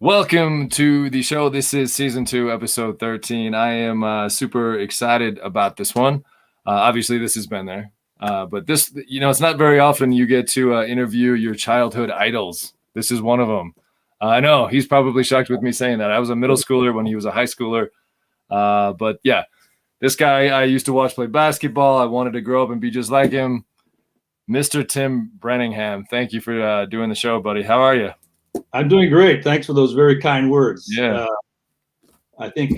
Welcome to the show. This is season 2, episode 13. I am super excited about this one. Obviously, this has been there. But this, it's not very often you get to interview your childhood idols. This is one of them. I know he's probably shocked with me saying that. I was a middle schooler when he was a high schooler. But yeah, this guy I used to watch play basketball. I wanted to grow up and be just like him. Mr. Tim Brantingham, thank you for doing the show, buddy. How are you? I'm doing great. Thanks for those very kind words. Yeah. I think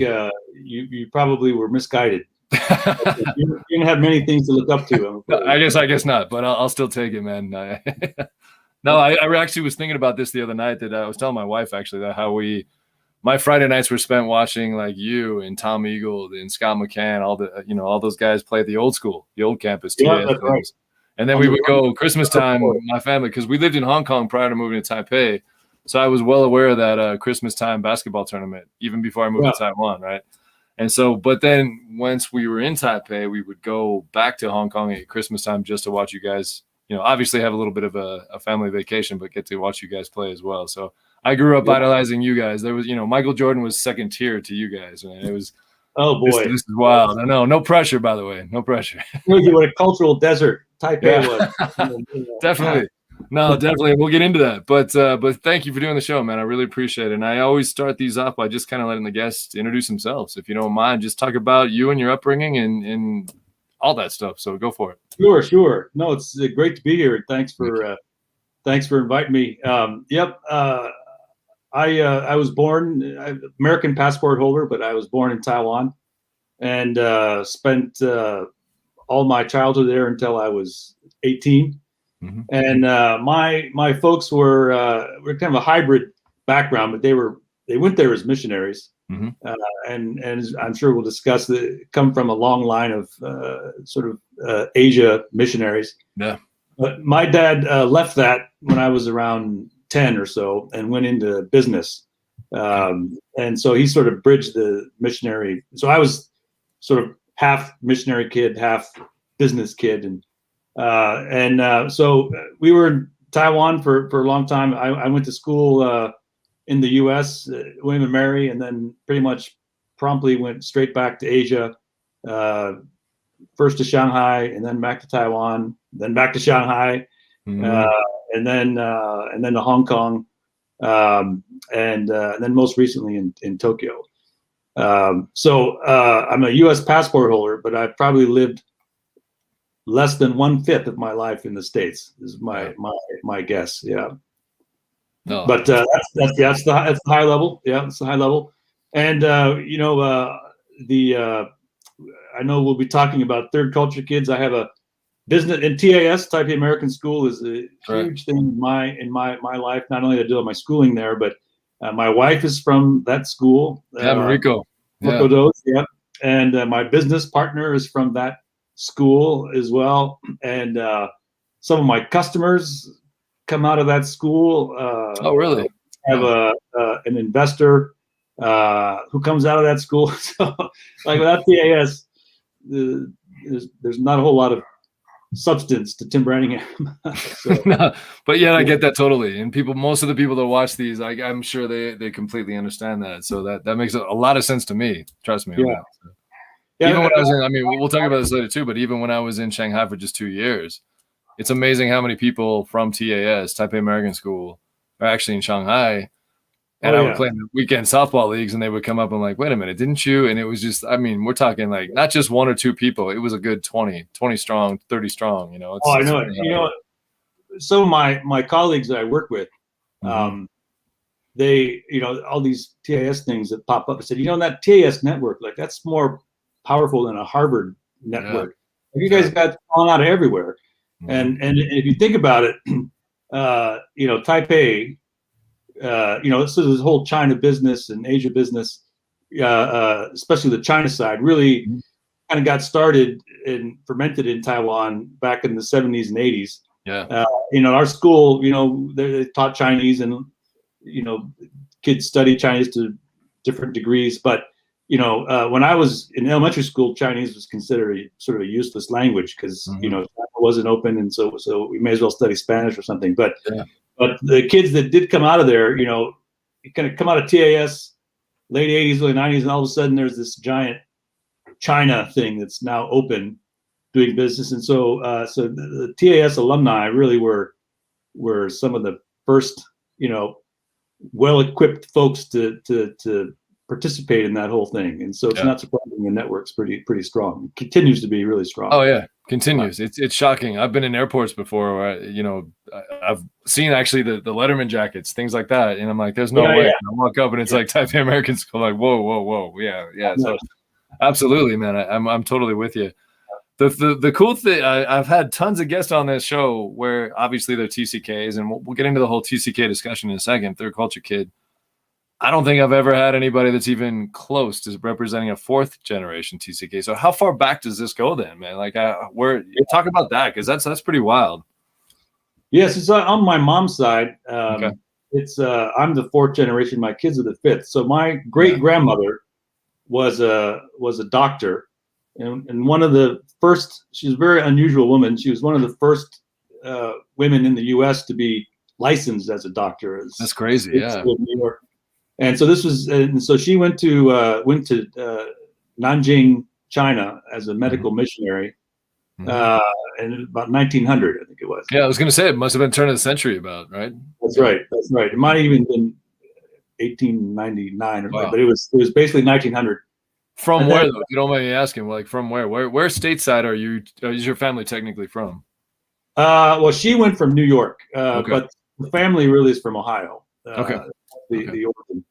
you probably were misguided. You didn't have many things to look up to. I guess not, but I'll still take it, man. No, I actually was thinking about this the other night. That I was telling my wife actually that how my Friday nights were spent watching like you and Tom Eagle and Scott McCann, all those guys play the old school, the old campus. Yeah, that's right. And then we would go Christmas time with my family because we lived in Hong Kong prior to moving to Taipei. So I was well aware of that Christmas time basketball tournament even before I moved to Taiwan, right? And so, but then once we were in Taipei, we would go back to Hong Kong at Christmas time just to watch you guys, obviously have a little bit of a family vacation, but get to watch you guys play as well. So I grew up idolizing you guys. There was, Michael Jordan was second tier to you guys, man. It was, oh boy, this is wild. I know, no pressure, by the way, no pressure. What a cultural desert Taipei was. Definitely. No, definitely. We'll get into that. But thank you for doing the show, man. I really appreciate it. And I always start these off by just kind of letting the guests introduce themselves. If you don't mind, just talk about you and your upbringing and all that stuff. So go for it. Sure. No, it's great to be here. Thanks for inviting me. I was born American passport holder, but I was born in Taiwan and spent all my childhood there until I was 18. Mm-hmm. And my folks were kind of a hybrid background, but they went there as missionaries. Mm-hmm. And as I'm sure we'll discuss, come from a long line of Asia missionaries. Yeah. But my dad left that when I was around 10 or so and went into business. And so he sort of bridged the missionary. So I was sort of half missionary kid, half business kid. So we were in Taiwan for a long time. I went to school in the U.S., William and Mary, and then pretty much promptly went straight back to Asia, first to Shanghai, and then back to Taiwan, then back to Shanghai, and then to Hong Kong, and then most recently in Tokyo. So I'm a U.S. passport holder, but I've probably lived less than 1/5 of my life in the States is my guess. Yeah. No. But that's the high level. Yeah, it's the high level. And I know we'll be talking about third culture kids. I have a business in TAS, Taipei American School, is a huge thing in my life. Not only did I do my schooling there, but my wife is from that school. Mariko. Mariko Dose. Yeah. And my business partner is from that school as well, and some of my customers come out of that school. Oh, really? I have an investor who comes out of that school. So, like without TAS, there's not a whole lot of substance to Tim Brantingham. So, no, but yeah, I get that totally. And most of the people that watch these, I'm sure they completely understand that. So that makes a lot of sense to me. Trust me. Yeah. Yeah, even when I was we'll talk about this later too, but even when I was in Shanghai for just 2 years, it's amazing how many people from TAS, Taipei American School, are actually in Shanghai. And I would play in the weekend softball leagues and they would come up and like, wait a minute, didn't you? And it was just, we're talking like not just 1 or 2 people. It was a good 20 strong, 30 strong, I know it. Some of my colleagues that I work with, they, all these TAS things that pop up and said, that TAS network, like that's more powerful than a Harvard network. Yeah. You guys got fallen out of everywhere. And if you think about it, Taipei, so this whole China business and Asia business, especially the China side, really kind of got started and fermented in Taiwan back in the 70s and 80s. Yeah. Our school, they taught Chinese and, kids studied Chinese to different degrees, but when I was in elementary school, Chinese was considered sort of a useless language because China wasn't open, and so we may as well study Spanish or something. But the kids that did come out of there, you kind of come out of TAS, late 80s, early 90s, and all of a sudden there's this giant China thing that's now open, doing business. And so the TAS alumni really were some of the first, well-equipped folks to participate in that whole thing. And so it's not surprising the network's pretty strong. It continues to be really strong. Oh yeah, continues. It's shocking. I've been in airports before where I've seen actually the Letterman jackets, things like that, and I'm like, there's no way. I walk up and it's like Taipei American School. I'm like, whoa, yeah. So absolutely, man. I'm totally with you. The cool thing, I've had tons of guests on this show where obviously they're TCKs, and we'll get into the whole TCK discussion in a second. Third culture kid. I don't think I've ever had anybody that's even close to representing a fourth generation TCK. So how far back does this go then, man? Like, talk about that, because that's pretty wild. Yes, it's on my mom's side. It's I'm the fourth generation. My kids are the fifth. So my great grandmother was a doctor, and one of the first. She was a very unusual woman. She was one of the first women in the U.S. to be licensed as a doctor. That's crazy. Yeah. New York. And so so she went to Nanjing, China, as a medical missionary, in about 1900, I think it was. Yeah, I was going to say it must have been turn of the century, about, right? That's right. It might have even been 1899, but it was basically 1900. From where, though? If you don't mind me asking, like, from where? Where stateside are you? Is your family technically from? Well, she went from New York, but the family really is from Ohio. The origin.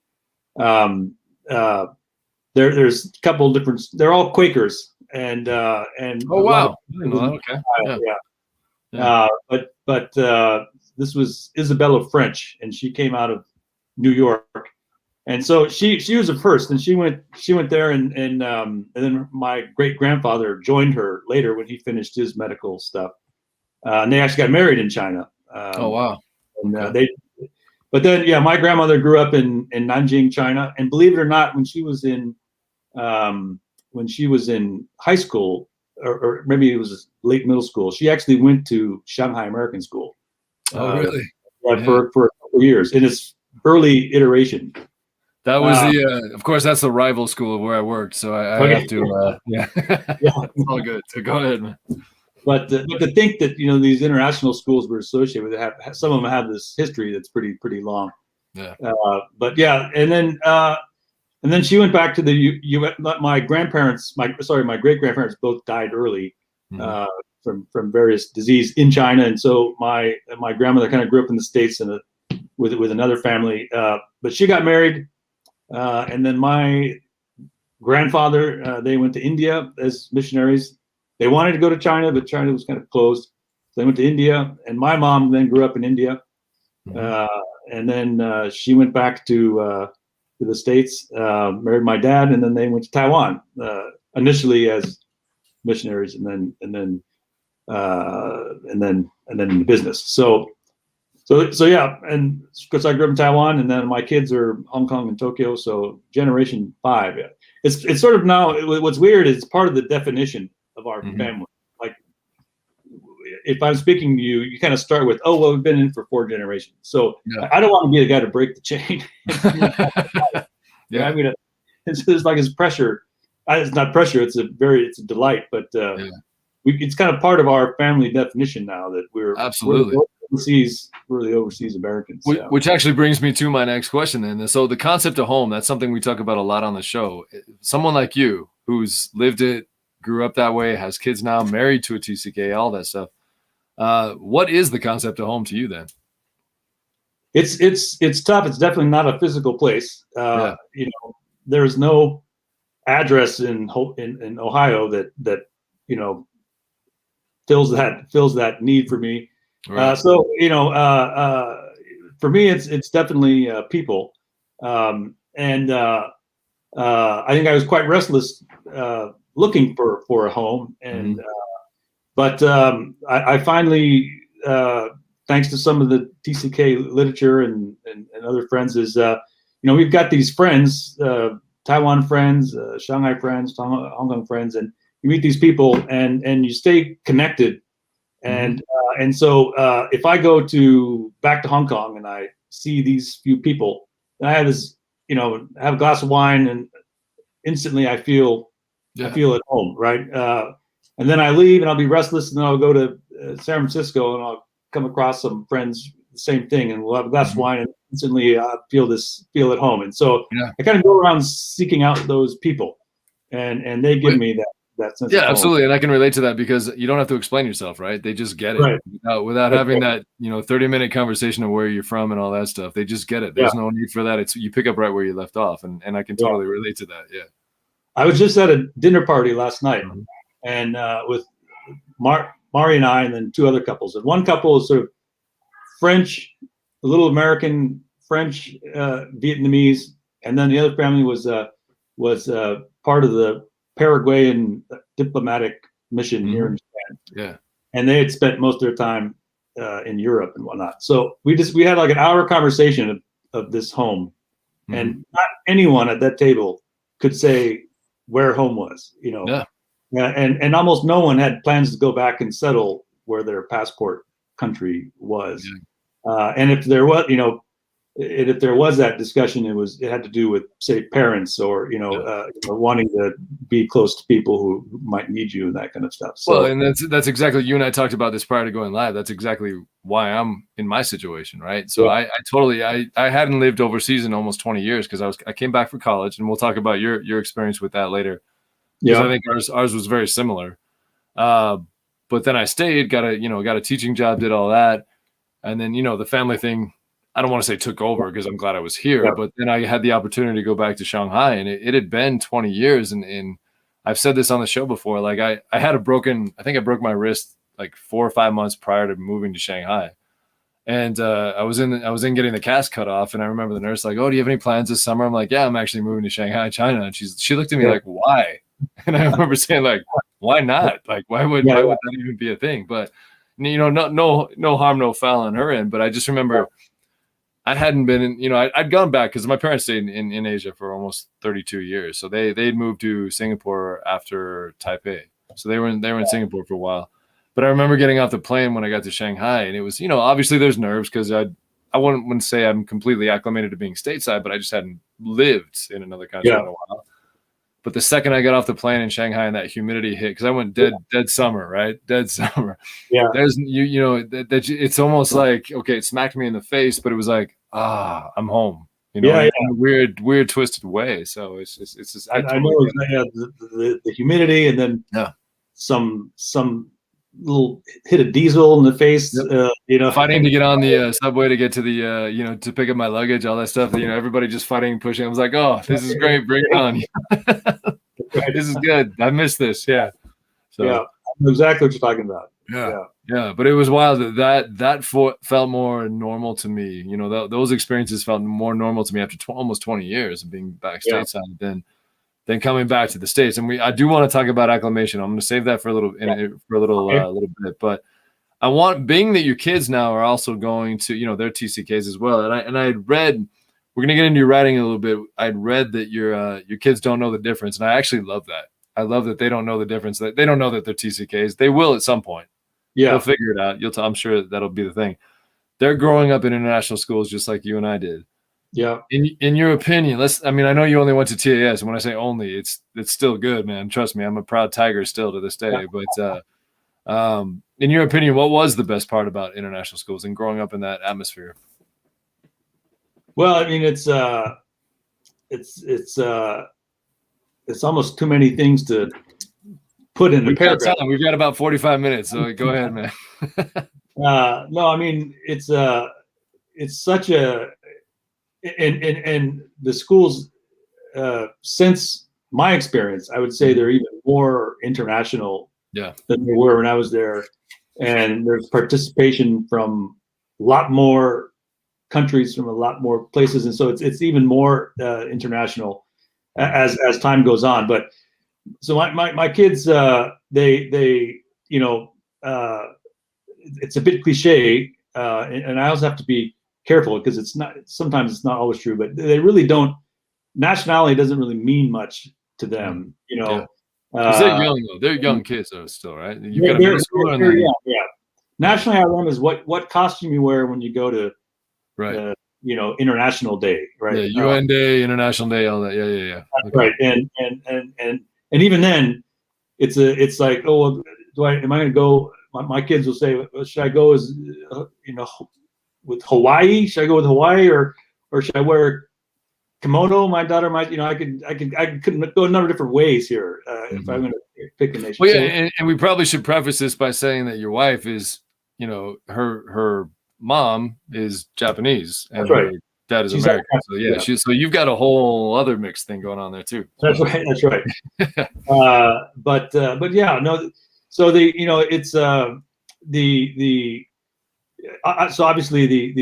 There's a couple of different. They're all Quakers, and oh wow, but this was Isabella French, and she came out of New York, and so she was a first, and she went there, and then my great grandfather joined her later when he finished his medical stuff, and they actually got married in China. Oh wow, and But then, my grandmother grew up in Nanjing, China, and believe it or not, when she was in high school, or maybe it was late middle school, she actually went to Shanghai American School. Oh, really? For a couple of years in its early iteration. That was of course, that's the rival school of where I worked, so I have to. It's all good. So go ahead, man. But to think that these international schools were associated with it, some of them have this history that's pretty long. Yeah. And then she went back to the U.S. My great grandparents both died early from various disease in China, and so my grandmother kind of grew up in the States with another family. But she got married, and then my grandfather they went to India as missionaries. They wanted to go to China, but China was kind of closed. So they went to India, and my mom then grew up in India. And then she went back to the States, married my dad, and then they went to Taiwan, initially as missionaries, and then in business. So yeah, and because I grew up in Taiwan, and then my kids are Hong Kong and Tokyo, so generation 5. Yeah. It's sort of now. What's weird is it's part of the definition of our family. Like, if I'm speaking to you, you kind of start with, oh, well, we've been in for 4 generations. So I don't want to be the guy to break the chain. It's pressure. It's not pressure. It's a delight. But it's kind of part of our family definition now that we're absolutely we're the overseas Americans. Which actually brings me to my next question. Then, so the concept of home, that's something we talk about a lot on the show. Someone like you who's lived it, grew up that way, has kids now, married to a TCK, all that stuff. What is the concept of home to you then? It's tough. It's definitely not a physical place. There's no address in Ohio that fills that need for me. Right. For me, it's definitely people. I think I was quite restless looking for a home, and but I finally, thanks to some of the TCK literature and other friends, is we've got these friends, Taiwan friends, Shanghai friends, Hong Kong friends, and you meet these people and you stay connected, and so if I go back to Hong Kong and I see these few people, I have this, have a glass of wine, and instantly I feel at home, right? And then I leave, and I'll be restless, and then I'll go to San Francisco, and I'll come across some friends, the same thing, and we'll have a glass of wine, and instantly feel at home. And so I kind of go around seeking out those people, and they give me that sense of home. Absolutely. And I can relate to that because you don't have to explain yourself, right? They just get it without having that, 30-minute conversation of where you're from and all that stuff. They just get it. There's no need for that. You pick up right where you left off. And I can totally relate to that. Yeah. I was just at a dinner party last night and with Mari and I, and then two other couples. And one couple is sort of French, a little American, French, Vietnamese. And then the other family was part of the Paraguayan diplomatic mission here in Japan. Yeah. And they had spent most of their time in Europe and whatnot. So we had like an hour conversation of this home. And not anyone at that table could say where home was, and almost no one had plans to go back and settle where their passport country was. And if there was, if there was that discussion, it had to do with, say, parents or wanting to be close to people who might need you and that kind of stuff. So, well, and that's exactly, you and I talked about this prior to going live. That's exactly why I'm in my situation, right? So I hadn't lived overseas in almost 20 years because I came back for college, and we'll talk about your experience with that later. Because I think ours was very similar. But then I stayed, got a teaching job, did all that, and then the family thing, I don't want to say took over because I'm glad I was here, but then I had the opportunity to go back to Shanghai, and it had been 20 years. And I've said this on the show before, like I think I broke my wrist like 4 or 5 months prior to moving to Shanghai. And I was in getting the cast cut off, and I remember the nurse like, "Oh, do you have any plans this summer?" I'm like, "Yeah, I'm actually moving to Shanghai, China." And she looked at me like, "Why?" And I remember saying like, "Why not? Like, why would that even be a thing?" But no harm, no foul on her end. But I just remember I hadn't been in, I'd gone back because my parents stayed in Asia for almost 32 years. So they'd moved to Singapore after Taipei. So they were in Singapore for a while. But I remember getting off the plane when I got to Shanghai, and it was, obviously there's nerves because I wouldn't say I'm completely acclimated to being stateside, but I just hadn't lived in another country in a while. But the second I got off the plane in Shanghai and that humidity hit, because I went dead summer, right? Dead summer. Yeah. There's it's almost like, okay, it smacked me in the face, but it was like, I'm home. In a weird twisted way. So it's just I know the humidity, and then some little hit of diesel in the face. Fighting to get on the subway to get to the to pick up my luggage, all that stuff. Everybody just fighting, pushing. I was like, oh, this is great. Bring it on. This is good. I missed this. Yeah. So I know exactly what you're talking about. Yeah. But it was wild that felt more normal to me. Those experiences felt more normal to me after almost 20 years of being back stateside than coming back to the States. And I do want to talk about acclimation. I'm going to save that for a little bit, but I want, being that your kids now are also going to, their TCKs as well. And I had read, we're going to get into your writing a little bit. I'd read that your kids don't know the difference. And I actually love that. I love that they don't know the difference, that they don't know that they're TCKs. They will at some point. Yeah. They'll figure it out. I'm sure that'll be the thing. They're growing up in international schools just like you and I did. Yeah. In your opinion, I know you only went to TAS, and when I say only, it's still good, man. Trust me, I'm a proud Tiger still to this day. But in your opinion, what was the best part about international schools and growing up in that atmosphere? Well, it's almost too many things to put in a paragraph. We've got about 45 minutes, so go ahead, man. No, it's such a and the schools, since my experience, I would say they're even more international than they were when I was there. And there's participation from a lot more countries, from a lot more places. And so it's even more international as time goes on. But so my kids, they it's a bit cliche. And I also have to be careful because sometimes it's not always true, but they really don't. Nationality doesn't really mean much to them, They're young though. They're young kids though, still, right? They're young. Yeah. Nationality is what costume you wear when you go to International Day, right? Yeah, UN Day, International Day, all that. Yeah. That's right. And even then, it's like, oh, well, am I going to go? My kids will say, well, should I go as with Hawaii? Should I go with Hawaii, or should I wear kimono? My daughter might, I could go a number of different ways here if I'm going to pick a nation. Well, yeah, and we probably should preface this by saying that your wife is, her mom is Japanese and her dad is American. So yeah, so you've got a whole other mixed thing going on there too. That's right. That's right. But yeah, no. So it's so obviously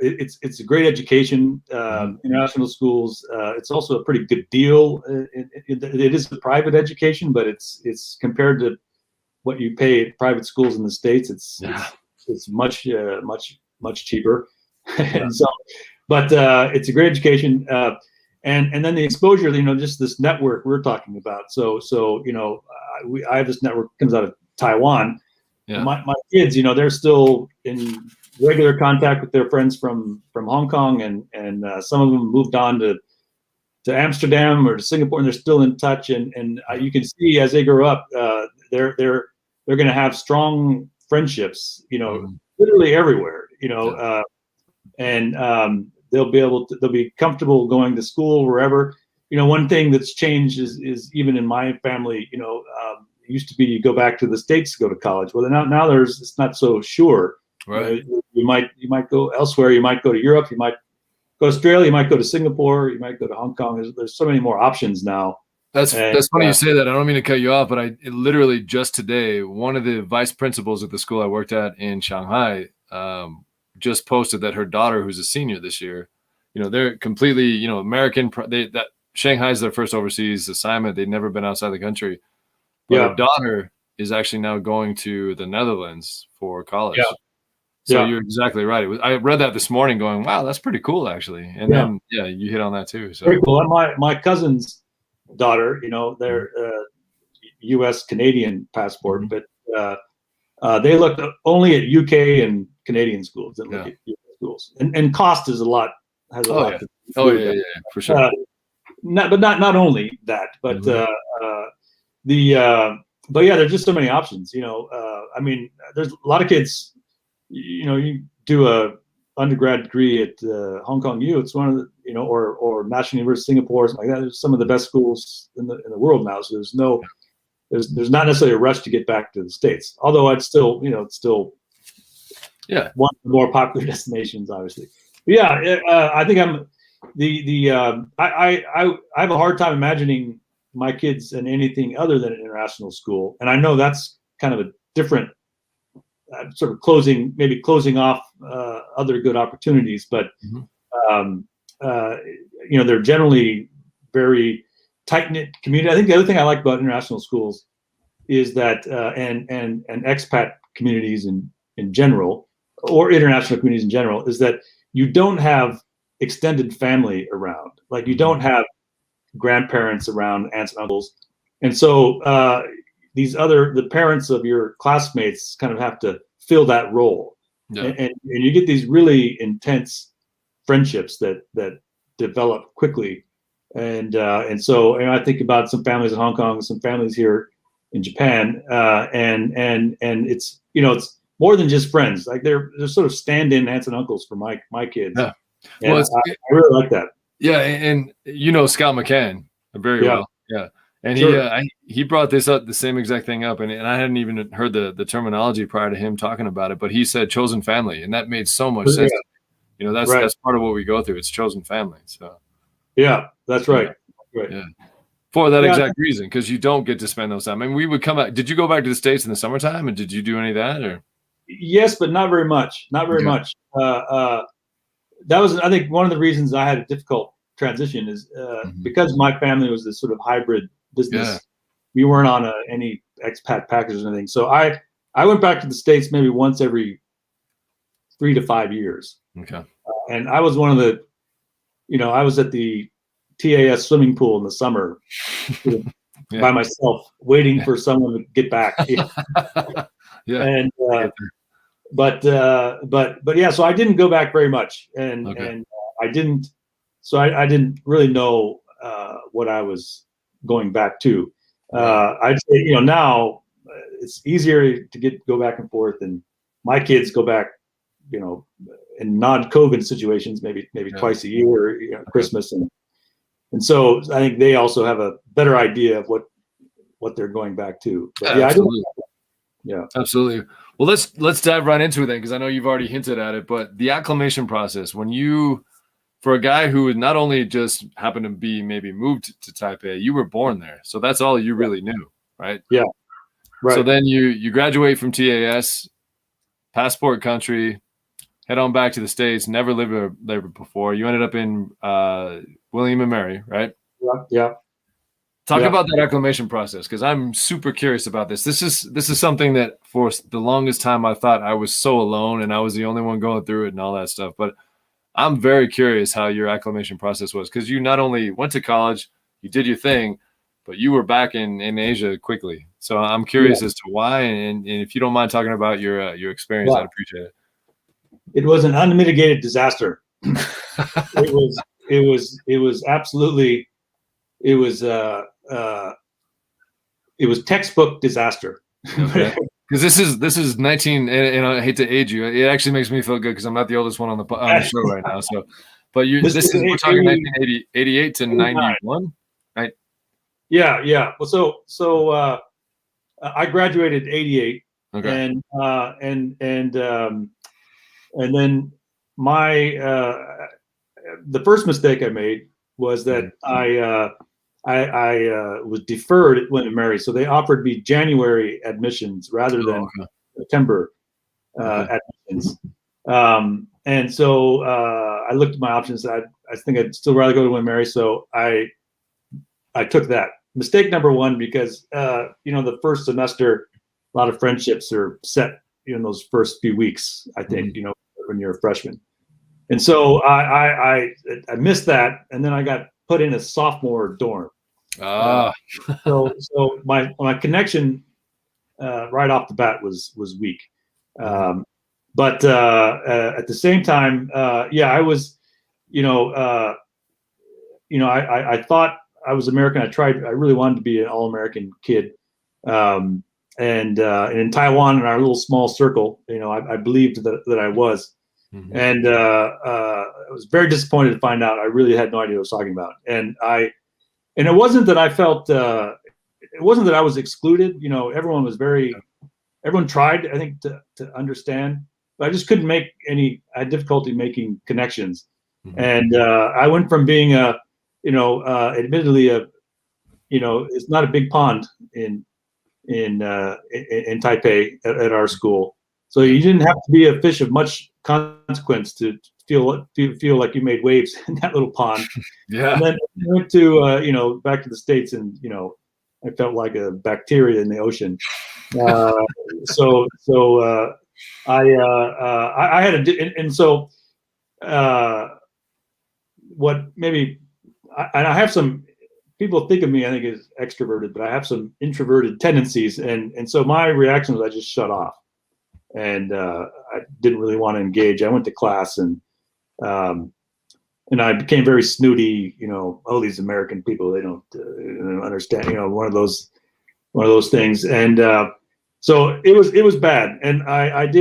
it's a great education. International schools. It's also a pretty good deal. It is a private education, but it's compared to what you pay at private schools in the States. It's much cheaper. And so, but it's a great education. And then the exposure, just this network we're talking about. So I have this network that comes out of Taiwan. Yeah. My kids, they're still in regular contact with their friends from Hong Kong, and some of them moved on to Amsterdam or to Singapore, and they're still in touch. And you can see as they grow up, they're going to have strong friendships, literally everywhere, and they'll be comfortable going to school wherever. One thing that's changed is even in my family, it used to be you go back to the States to go to college. Well, now it's not so sure. Right. You might go elsewhere. You might go to Europe. You might go to Australia. You might go to Singapore. You might go to Hong Kong. There's so many more options now. That's funny you say that. I don't mean to cut you off, but I literally just today, one of the vice principals at the school I worked at in Shanghai just posted that her daughter, who's a senior this year, they're completely, American. That Shanghai is their first overseas assignment. They'd never been outside the country. But her daughter is actually now going to the Netherlands for college. Yeah. So you're exactly right. I read that this morning going, wow, that's pretty cool, actually. And then, you hit on that too. So very cool. My cousin's daughter, they're U.S. Canadian passport, but they looked only at UK and Canadian schools. Didn't look at US schools. And cost is has a lot to do with that. For sure. Not only that, but but yeah, there's just so many options. I mean, there's a lot of kids. You do a undergrad degree at Hong Kong U. It's one of the or National University of Singapore, or something like that. There's some of the best schools in the world now. So there's not necessarily a rush to get back to the States. Although it's still one of the more popular destinations, obviously. But I think I have a hard time imagining my kids in anything other than an international school, and I know that's kind of a different sort of closing off other good opportunities, but they're generally very tight-knit community. I think the other thing I like about international schools is that and expat communities in general, or international communities in general, is that you don't have extended family around. Like you don't have grandparents around, aunts and uncles, and so the parents of your classmates kind of have to fill that role, and you get these really intense friendships that develop quickly, and so I think about some families in Hong Kong, some families here in Japan, and it's it's more than just friends. Like they're sort of stand-in aunts and uncles for my kids. Yeah, well, I really like that. Yeah, and Scott McCann very well. Yeah. And he brought this up, the same exact thing up, and I hadn't even heard the terminology prior to him talking about it, but he said chosen family, and that made so much sense. That's part of what we go through. It's chosen family. So that's right. Right. Yeah. For that exact reason, because you don't get to spend those time. I mean, we would come out. Did you go back to the States in the summertime, and did you do any of that? Or yes, but not very much. Not very much. That was, I think, one of the reasons I had a difficult transition is because my family was this sort of hybrid business. We weren't on any expat packages or anything. So I went back to the States maybe once every 3 to 5 years. Okay. And I was one of the, I was at the TAS swimming pool in the summer by myself, waiting for someone to get back. And but yeah, so I didn't go back very much, and I didn't really know what I was going back to. I'd say, now it's easier to go back and forth, and my kids go back, in non-COVID situations, maybe twice a year, Christmas, and so I think they also have a better idea of what they're going back to. But absolutely. Yeah, absolutely. Well, let's dive right into it then, because I know you've already hinted at it, but the acclimation process, for a guy who not only just happened to be maybe moved to Taipei, you were born there, so that's all you really knew, right? Yeah, right. So then you graduate from TAS, passport country, head on back to the States. Never lived there before. You ended up in William and Mary, right? Yeah. Talk about that acclimation process, because I'm super curious about this. This is something that for the longest time I thought I was so alone and I was the only one going through it and all that stuff. But I'm very curious how your acclimation process was, because you not only went to college, you did your thing, but you were back in Asia quickly. So I'm curious as to why, and if you don't mind talking about your experience, I'd appreciate it. It was an unmitigated disaster. It was absolutely, it was textbook disaster. Okay. Because this is 19, and I hate to age you. It actually makes me feel good because I'm not the oldest one on the show right now. So, but we're talking 1988 to 91, right? Yeah. Well, so I graduated in '88, okay, and then the first mistake I made was that I was deferred at William and Mary, so they offered me January admissions rather than September admissions. And so I looked at my options. I think I'd still rather go to William and Mary, so I took that. Mistake number one, because the first semester, a lot of friendships are set in those first few weeks, I think, when you're a freshman. And so I missed that, and then I got put in a sophomore dorm. So my connection right off the bat was weak. But at the same time, I was, I thought I was American. I really wanted to be an all-American kid. And in Taiwan, in our little small circle, I believed that I was. Mm-hmm. And I was very disappointed to find out I really had no idea what I was talking about. And it wasn't that I felt, it wasn't that I was excluded. Everyone tried, I think, to understand, but I just couldn't I had difficulty making connections. Mm-hmm. And I went from being admittedly it's not a big pond in Taipei at our school. So you didn't have to be a fish of much consequence to feel like you made waves in that little pond. Yeah. And then I went to back to the States, and I felt like a bacteria in the ocean. I had what maybe I have some people think of me, I think, as extroverted, but I have some introverted tendencies, and so my reaction was I just shut off. And I didn't really want to engage. I went to class, and I became very snooty. These American people, they don't understand. One of those things. And so it was bad. And and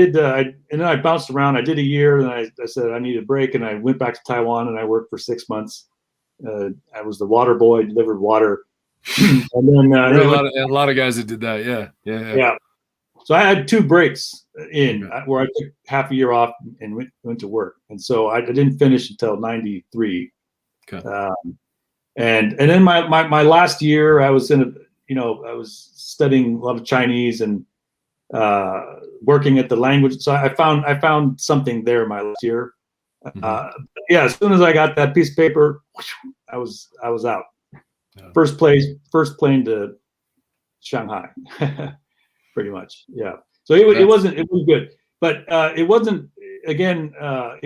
then I bounced around. I did a year, and I said I need a break, and I went back to Taiwan, and I worked for 6 months. I was the water boy, delivered water. And then a lot of guys that did that. Yeah. So I had 2 breaks where I took half a year off and went to work, and so I didn't finish until '93. Okay. And then my last year, I was I was studying a lot of Chinese and working at the language. So I found something there my last year. Mm-hmm. As soon as I got that piece of paper, I was out. Yeah. First plane to Shanghai. Pretty much, yeah. So it was good, but it wasn't. Again, I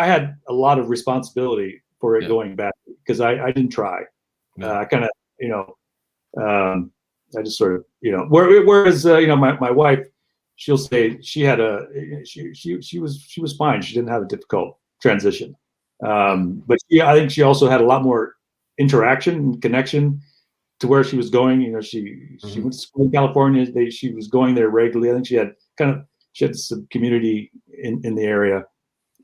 had a lot of responsibility for it going back, because I didn't try. I kind of, I just sort of, Whereas my wife, she'll say she had she was fine. She didn't have a difficult transition. But I think she also had a lot more interaction and connection to where she was going. She went to school in California. She was going there regularly. I think she had some community in the area.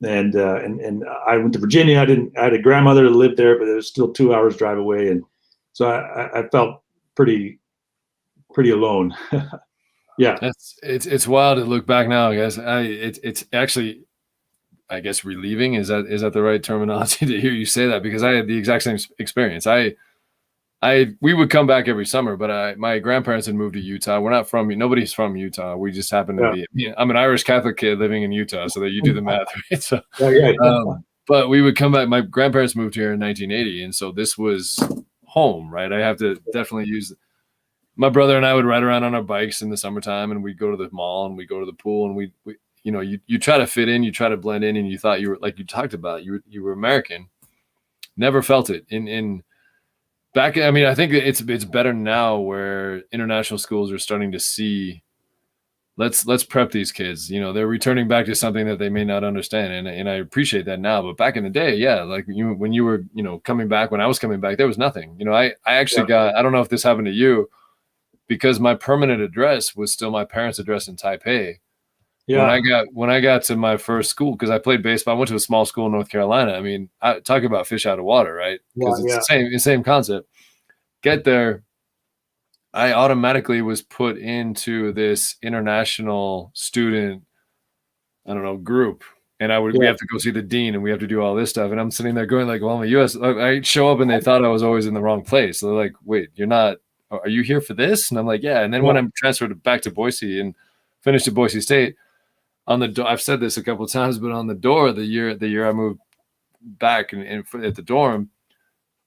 And I went to Virginia. I had a grandmother that lived there, but it was still 2 hours drive away. And so I felt pretty alone. Yeah. It's wild to look back now, I guess. It's actually, I guess, relieving. Is that the right terminology to hear you say that? Because I had the exact same experience. We would come back every summer, but my grandparents had moved to Utah. We're not nobody's from Utah. We just happen to be. I'm an Irish Catholic kid living in Utah, so that you do the math, right? So, but we would come back. My grandparents moved here in 1980, and so this was home, right? I have to definitely use. My brother and I would ride around on our bikes in the summertime, and we'd go to the mall and we'd go to the pool, and we you try to fit in, you try to blend in, and you thought you were, like you talked about, you were American. Never felt it in. Back, I mean, I think it's better now where international schools are starting to see, let's prep these kids. They're returning back to something that they may not understand, and I appreciate that now. But back in the day, yeah, like when you were coming back, when I was coming back, there was nothing. I actually got, I don't know if this happened to you, because my permanent address was still my parents' address in Taipei. Yeah. When I got to my first school, because I played baseball, I went to a small school in North Carolina. I mean, I talk about fish out of water, right? Because it's the same concept. Get there, I automatically was put into this international student, I don't know, group, and we have to go see the dean, and we have to do all this stuff. And I'm sitting there going like, well, I'm a U.S. I show up, and they thought I was always in the wrong place. So they're like, wait, you're not? Are you here for this? And I'm like, yeah. And then when I'm transferred back to Boise and finished at Boise State, on the door, I've said this a couple of times, but on the door, the year I moved back and at the dorm,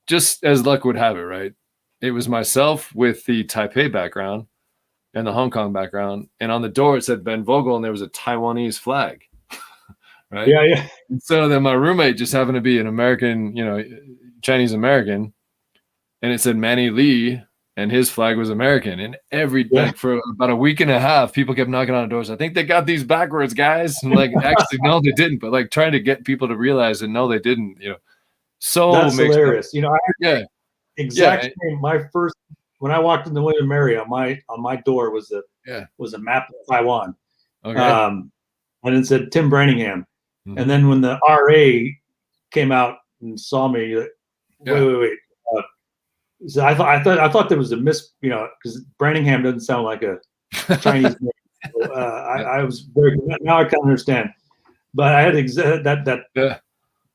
just as luck would have it, right? It was myself with the Taipei background and the Hong Kong background, and on the door it said Ben Vogel, and there was a Taiwanese flag, right? Yeah. And so then my roommate just happened to be an American, Chinese American, and it said Manny Lee, and his flag was American. And like for about a week and a half, people kept knocking on the doors. I think they got these backwards, guys. And like, actually, no, they didn't. But like trying to get people to realize that no, they didn't. So that's hilarious. Exactly. When I walked into William & Mary, on my door was a map of Taiwan. Okay. And it said Tim Brantingham. Mm-hmm. And then when the RA came out and saw me, wait. So I thought there was a because Brantingham doesn't sound like a Chinese name. So, I was very, now I can understand, but I had that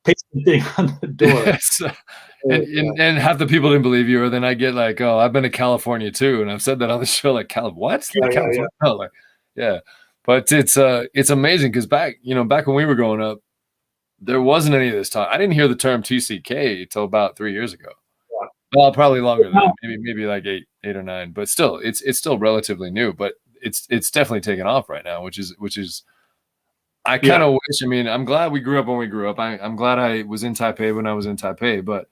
pasting thing on the door. Yes. And half the people didn't believe you, or then I get like, oh, I've been to California too, and I've said that on the show, like, what? California? Yeah. Oh, but it's amazing because back when we were growing up, there wasn't any of this talk. I didn't hear the term TCK until about 3 years ago. Well, probably longer than that. Maybe like eight or nine, but still, it's still relatively new. But it's definitely taken off right now, which is. I kind of wish. I mean, I'm glad we grew up when we grew up. I'm glad I was in Taipei when I was in Taipei, but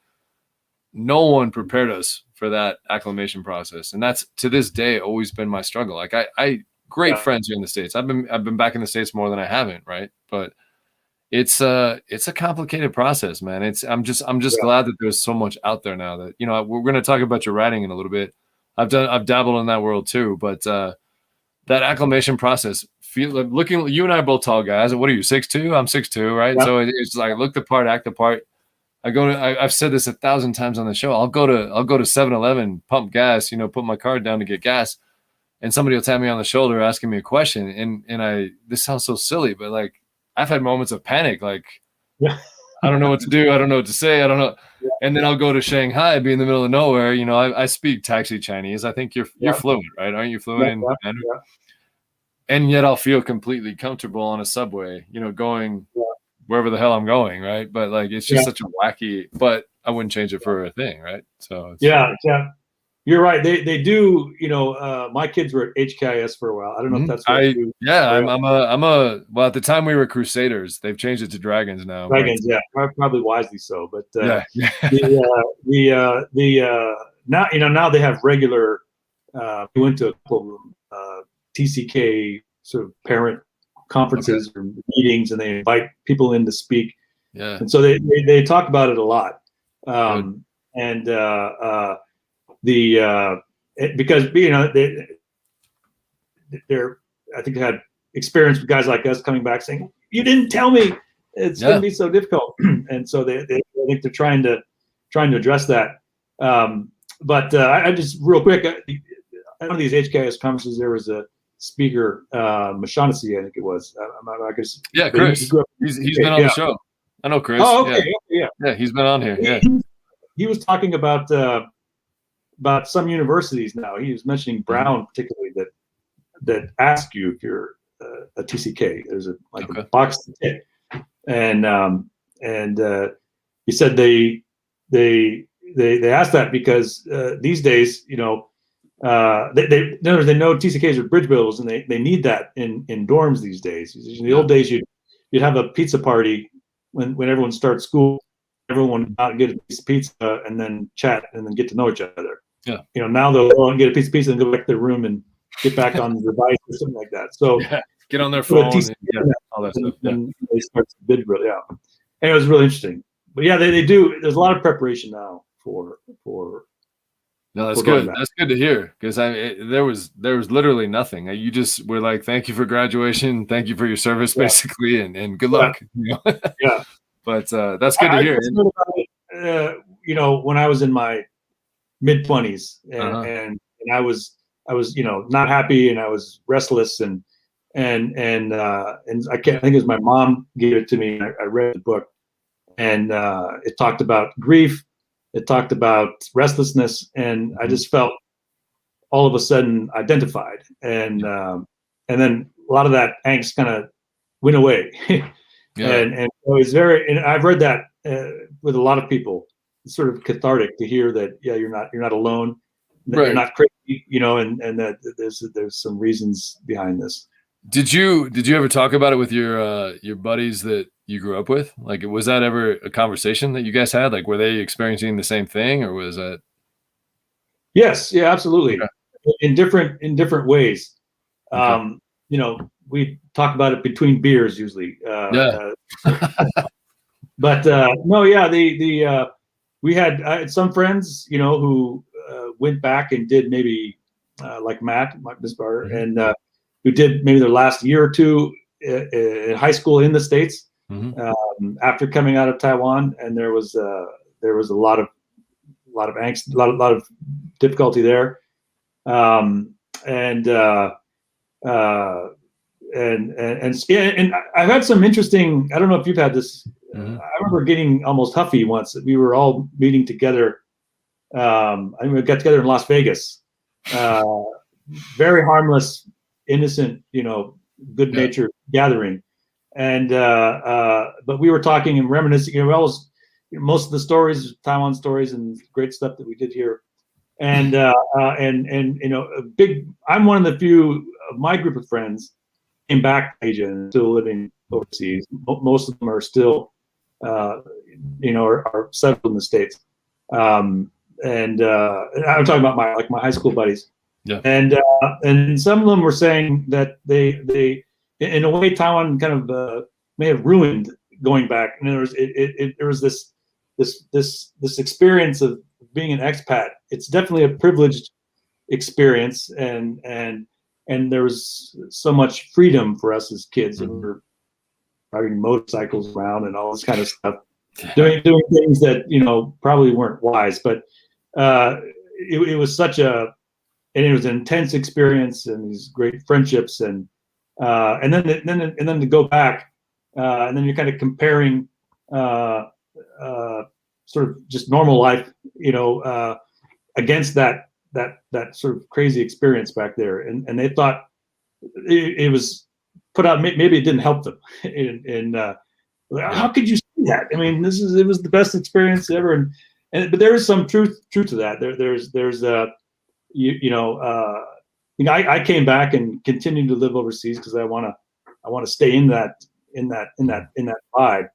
no one prepared us for that acclimation process, and that's to this day always been my struggle. Like I great friends here in the States. I've been back in the States more than I haven't, right? But it's a complicated process, man. I'm just glad that there's so much out there now that, we're going to talk about your writing in a little bit. I've dabbled in that world too, but that acclimation process, looking, you and I are both tall guys. What are you, 6'2"? I'm 6'2", right? Yep. So it's like, look the part, act the part. I've said this 1,000 times on the show. I'll go to 7-Eleven, pump gas, put my card down to get gas, and somebody will tap me on the shoulder asking me a question. And this sounds so silly, but like, I've had moments of panic, like, I don't know what to do. I don't know what to say. I don't know. Yeah. And then I'll go to Shanghai, be in the middle of nowhere. I speak taxi Chinese. I think you're fluent, right? Aren't you fluent in Mandarin? Yeah. And yet I'll feel completely comfortable on a subway, going wherever the hell I'm going, right? But like, it's just such a wacky, but I wouldn't change it for a thing, right? So You're right. They do. My kids were at HKIS for a while. I don't know if that's what you. Yeah, I'm a. Well, at the time we were Crusaders. They've changed it to Dragons now. Dragons, probably wisely so. But now they have regular. We went to a couple of TCK sort of parent conferences or meetings, and they invite people in to speak. Yeah. And so they talk about it a lot. Because they're I think they had experience with guys like us coming back saying, "You didn't tell me it's going to be so difficult," and so I think they're trying to address that. But I just real quick, at one of these HKS conferences, there was a speaker, Shaughnessy, I think it was. Chris. He's been on the show. I know Chris. Oh, okay, yeah, he's been on here. Yeah, he was talking about some universities now. He was mentioning Brown particularly that ask you if you're a TCK. There's a box to tick, and he said they asked that because these days, they know TCKs are bridge builders, and they need that in dorms these days. In the old days, you'd have a pizza party when everyone starts school. Everyone would out and get a piece of pizza and then chat and then get to know each other. Yeah. Now they'll go and get a piece of pizza and go back to their room and get back on the device or something like that. So get on their phone and all that stuff. And they start to bid drill. Yeah. And it was really interesting. But yeah, they do. There's a lot of preparation now for. No, that's good. That's good to hear, because there was literally nothing. You just were like, "Thank you for graduation, thank you for your service," basically, and good luck. Yeah. But that's good to hear. When I was in my mid-20s, and I was not happy, and I was restless, and I think it was my mom gave it to me. I read the book, and it talked about grief. It talked about restlessness, and I just felt all of a sudden identified, and then a lot of that angst kind of went away. And it was and I've read that with a lot of people. It's sort of cathartic to hear that you're not alone, that you're not crazy, and that there's some reasons behind this. Did you ever talk about it with your buddies that you grew up with? Like, was that ever a conversation that you guys had? Like, were they experiencing the same thing, or was that? Yes, yeah, absolutely. Okay. In different ways. Okay. We talk about it between beers usually. But no, yeah, we had some friends, who went back and did maybe like Matt Bisbar, and who did maybe their last year or two in high school in the States after coming out of Taiwan, and there was a lot of angst, a lot of difficulty there, and I've had some interesting. I don't know if you've had this. I remember getting almost huffy once. We were all meeting together. I mean, we got together in Las Vegas. Very harmless, innocent, good-natured gathering, and but we were talking and reminiscing. Most of the stories, Taiwan stories, and great stuff that we did here, and I'm one of the few of my group of friends came back to Asia and still living overseas. Most of them are still, are settled in the States. And I'm talking about my high school buddies. Yeah. And some of them were saying that they in a way Taiwan kind of may have ruined going back. And there was this experience of being an expat. It's definitely a privileged experience, and there was so much freedom for us as kids. And we were riding motorcycles around and all this kind of stuff, doing things that probably weren't wise, but it was such a, and it was an intense experience and these great friendships, and then to go back, and then you're kind of comparing sort of just normal life, against that sort of crazy experience back there, and they thought it was put out. Maybe it didn't help them, how could you say that? I mean, it was the best experience ever, but there is some truth to that. There's I came back and continued to live overseas because I want to stay in that vibe,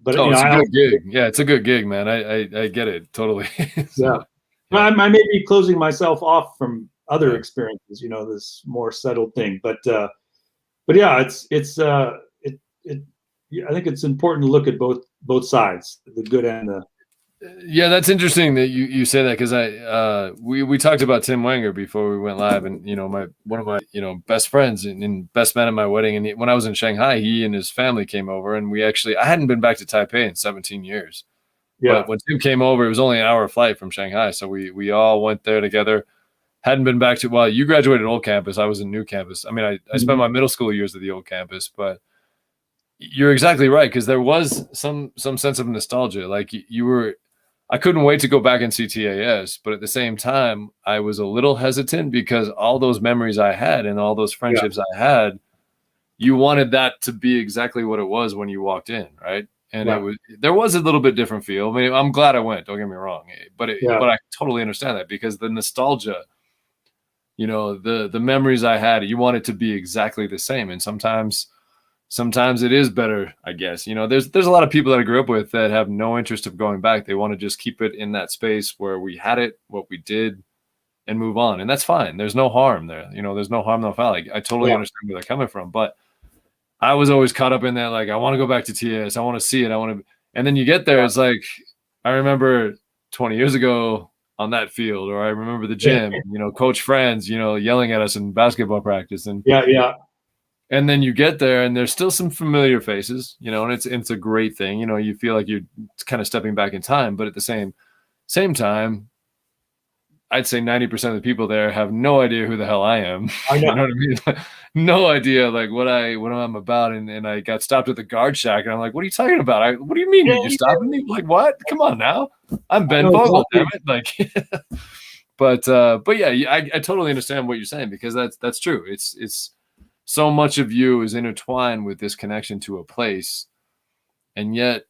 but it's a good gig. Yeah, it's a good gig, man. I get it totally. So, I may be closing myself off from other experiences, this more settled thing, but yeah, I think it's important to look at both sides, the good and the. Yeah, that's interesting that you say that, because we talked about Tim Wenger before we went live, and one of my best friends and best man at my wedding, and when I was in Shanghai, he and his family came over, and I hadn't been back to Taipei in 17 years. Yeah. But when Tim came over, it was only an hour flight from Shanghai, so we all went there together. Hadn't been back to, well, you graduated old campus, I was in new campus. I mean, I spent my middle school years at the old campus, but you're exactly right, because there was some sense of nostalgia. Like I couldn't wait to go back and see TAS, but at the same time, I was a little hesitant because all those memories I had and all those friendships I had, you wanted that to be exactly what it was when you walked in, right? And there was a little bit different feel. I mean, I'm glad I went, don't get me wrong, but I totally understand that, because the nostalgia, the memories I had, you want it to be exactly the same. And sometimes it is better, I guess. There's a lot of people that I grew up with that have no interest of going back. They want to just keep it in that space where we had it, what we did, and move on. And that's fine. There's no harm there. There's no harm, no foul. Like, I totally understand where they're coming from. But I was always caught up in that, like, I want to go back to TS. I want to see it. And then you get there, it's like, I remember 20 years ago on that field, or I remember the gym, coach friends, yelling at us in basketball practice. And and then you get there, and there's still some familiar faces, and it's a great thing. You feel like you're kind of stepping back in time, but at the same time, I'd say 90% of the people there have no idea who the hell I am. I know. You know what I mean? No idea like what I'm about. And I got stopped at the guard shack, and I'm like, what are you talking about? What do you mean? You're stopping me? Like, what? Come on now. I'm Ben Vogel, damn it. Like, but yeah, I totally understand what you're saying, because that's true. It's so much of you is intertwined with this connection to a place, and yet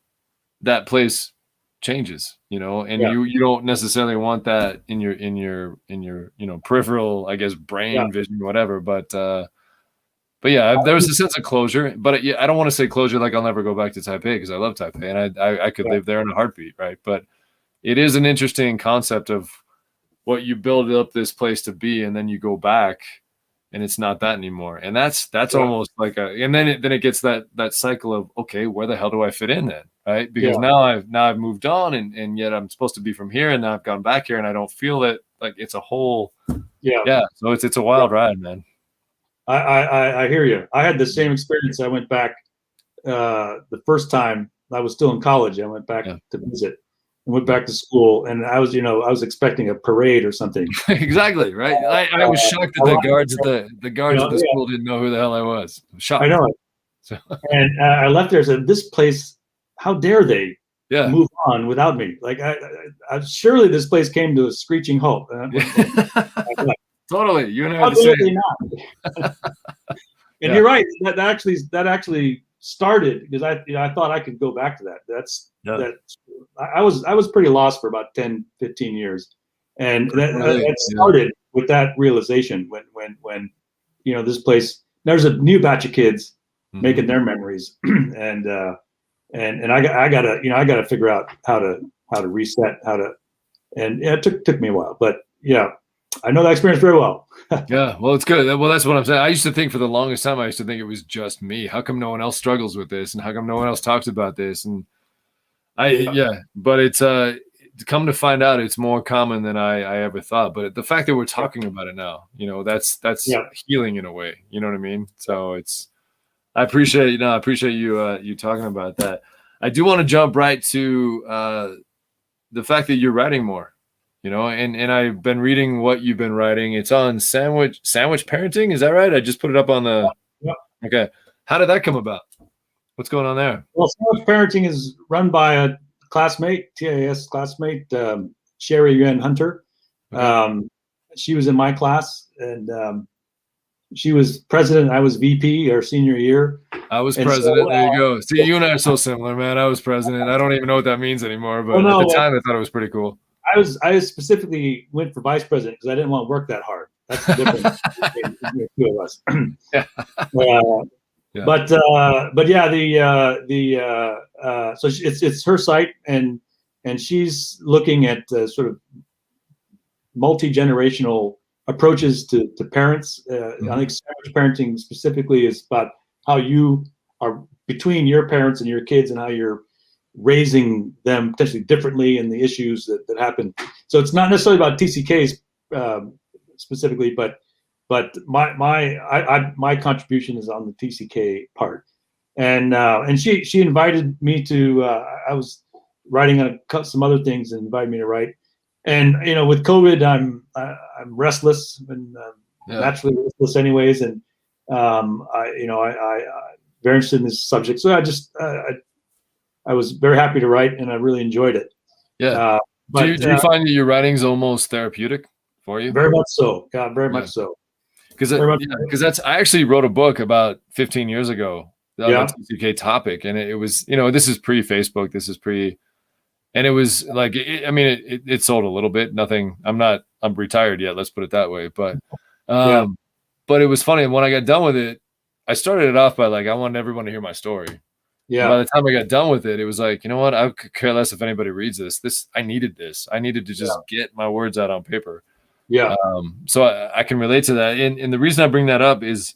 that place changes, and you don't necessarily want that in your peripheral, I guess, brain vision, whatever. But yeah, there was a sense of closure. But I don't want to say closure like I'll never go back to Taipei, because I love Taipei, and I could live there in a heartbeat, right? But it is an interesting concept of what you build up this place to be, and then you go back, and it's not that anymore. And that's almost like and then it gets that cycle of, okay, where the hell do I fit in then? Right. Because now I've moved on, and yet I'm supposed to be from here, and now I've gone back here, and I don't feel it. Like, it's a whole, So it's a wild ride, man. I hear you. I had the same experience. I went back the first time I was still in college. I went back to visit. I went back to school, and I was expecting a parade or something. Exactly, right. I was shocked that the guards at the school didn't know who the hell I was. Shocked. I know it. So. And I left there and said, this place, how dare they move on without me? Like, I surely this place came to a screeching halt. Totally, you and I had the same. And you're right. That actually started because I thought I could go back to that. I was pretty lost for about 10, 15 years, and that started with that realization when this place, there's a new batch of kids making their memories, and I gotta figure out how to reset, and it took me a while, but I know that experience very well. Yeah, well, it's good. Well, that's what I'm saying. I used to think for the longest time, it was just me. How come no one else struggles with this, and how come no one else talks about this? And but it's come to find out, it's more common than I ever thought. But the fact that we're talking about it now, that's healing in a way. You know what I mean? So I appreciate you talking about that. I do want to jump right to the fact that you're writing more. And I've been reading what you've been writing. It's on sandwich parenting. Is that right? I just put it up on the. Okay. How did that come about? What's going on there? Well, sandwich parenting is run by a classmate, TAS classmate, Sherry Yuan Hunter. Okay. She was in my class, and she was president. I was VP our senior year. I was president. There you go. See, you and I are so similar, man. I was president. I don't even know what that means anymore, but at the time, I thought it was pretty cool. I specifically went for vice president because I didn't want to work that hard. That's the difference between the two of us. So it's her site, and she's looking at sort of multi-generational approaches to parents. I think sandwich parenting specifically is about how you between your parents and your kids and how you're raising them potentially differently and the issues that happen. So it's not necessarily about TCKs specifically, but my contribution is on the TCK part. And she invited me to. I was writing on some other things and invited me to write. And with COVID, I'm restless and naturally restless, anyways. And I very interested in this subject, so I was very happy to write, and I really enjoyed it. Yeah. Do you find that your writing's almost therapeutic for you? Very much so. Yeah, very much so. Because I actually wrote a book about 15 years ago on the TCK topic, and it was this is pre-Facebook, and it was like it sold a little bit. Nothing. I'm retired yet. Let's put it that way. But but it was funny. And when I got done with it, I started it off by like I wanted everyone to hear my story. Yeah. And by the time I got done with it, it was like, you know what? I could care less if anybody reads this. I needed this. I needed to just get my words out on paper. Yeah. So I can relate to that. And the reason I bring that up is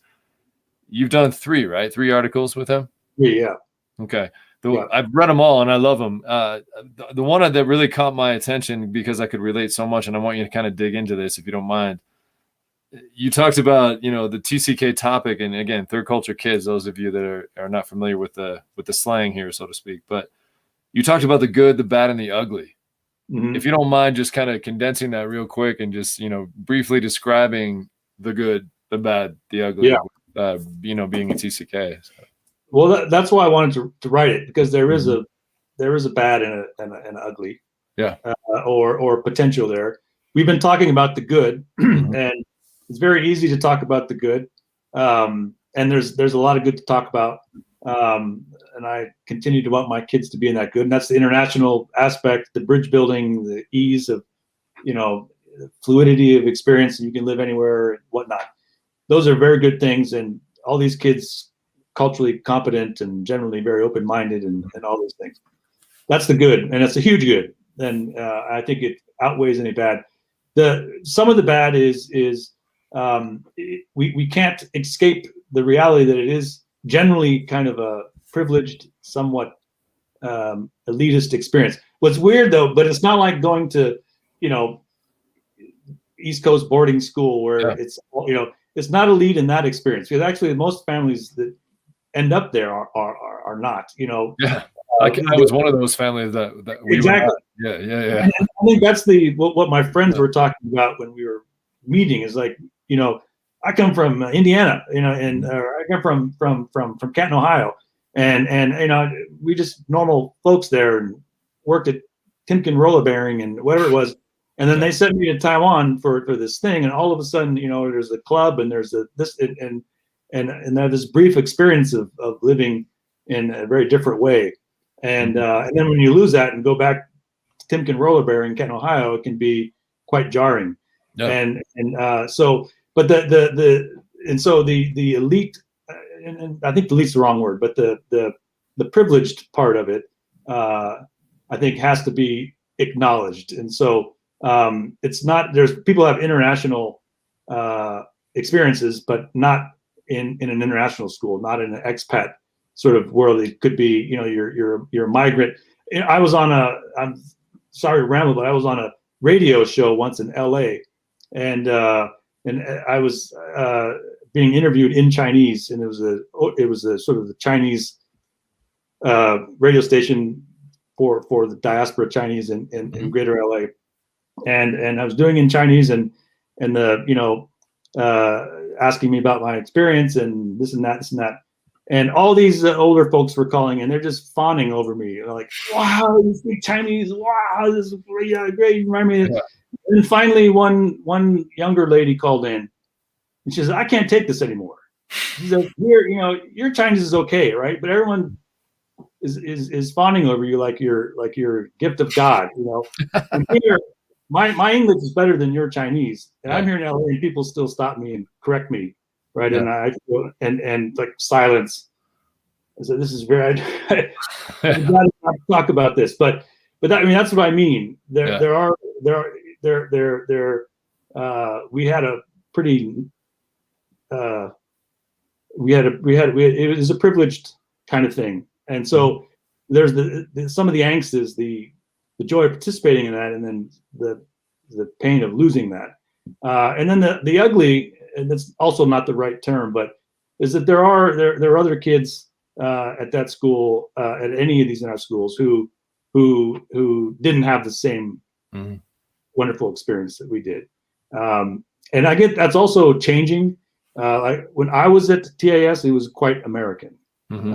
you've done 3, right? 3 articles with him? 3, yeah. Okay. I've read them all and I love them. The one that really caught my attention because I could relate so much, and I want you to kind of dig into this if you don't mind. You talked about, the TCK topic, and again, third culture kids, those of you that are not familiar with the slang here, so to speak, but you talked about the good, the bad, and the ugly. Mm-hmm. If you don't mind just kind of condensing that real quick and just, briefly describing the good, the bad, the ugly, being a TCK. So. Well, that's why I wanted to write it, because there is a bad and an ugly, or potential there. We've been talking about the good, and it's very easy to talk about the good, and there's a lot of good to talk about, and I continue to want my kids to be in that good, and that's the international aspect, the bridge building, the ease of, fluidity of experience, and you can live anywhere and whatnot. Those are very good things, and all these kids culturally competent and generally very open-minded and all those things. That's the good, and it's a huge good, and I think it outweighs any bad. Some of the bad is we can't escape the reality that it is generally kind of a privileged, somewhat elitist experience. What's weird though, but it's not like going to, East Coast boarding school where it's, it's not elite in that experience, because actually most families that end up there are not, Yeah. I was one of those families that we exactly. Yeah. And I think that's what my friends were talking about when we were meeting is like, I come from Indiana, and I come from Canton, Ohio, and we just normal folks there and worked at Timken roller bearing and whatever it was, and then they sent me to Taiwan for this thing, and all of a sudden, there's a club and there's this and that this brief experience of living in a very different way, and then when you lose that and go back to Timken roller bearing in Canton, Ohio, it can be quite jarring. Yeah. So the elite, and I think the elite's the wrong word, but the privileged part of it, I think has to be acknowledged. And so it's not, there's people have international experiences, but not in an international school, not in an expat sort of world. It could be, you're a migrant. I'm sorry to ramble, but I was on a radio show once in LA, and I was being interviewed in Chinese, and it was a sort of the Chinese radio station for the diaspora Chinese in Greater LA, and I was doing it in Chinese, and asking me about my experience and this and that, and all these older folks were calling, and they're just fawning over me, like, "Wow, you speak Chinese! Wow, this is great! You remind me." Yeah. And finally, one younger lady called in, and she says, "I can't take this anymore." She says, "Your Chinese is okay, right? But everyone is fawning over you like you're a gift of God, And here, my English is better than your Chinese, and I'm here in LA, and people still stop me and correct me, right? Yeah. And like silence. I said, "This is very. I gotta talk about this, but that's what I mean. There are. We had a pretty. It was a privileged kind of thing. And so there's some of the angst is the joy of participating in that, and then the pain of losing that. And then the ugly, and that's also not the right term, but is that there are other kids at that school, at any of these in our schools, who didn't have the same wonderful experience that we did. And I get that's also changing. Like when I was at TAS, it was quite American, and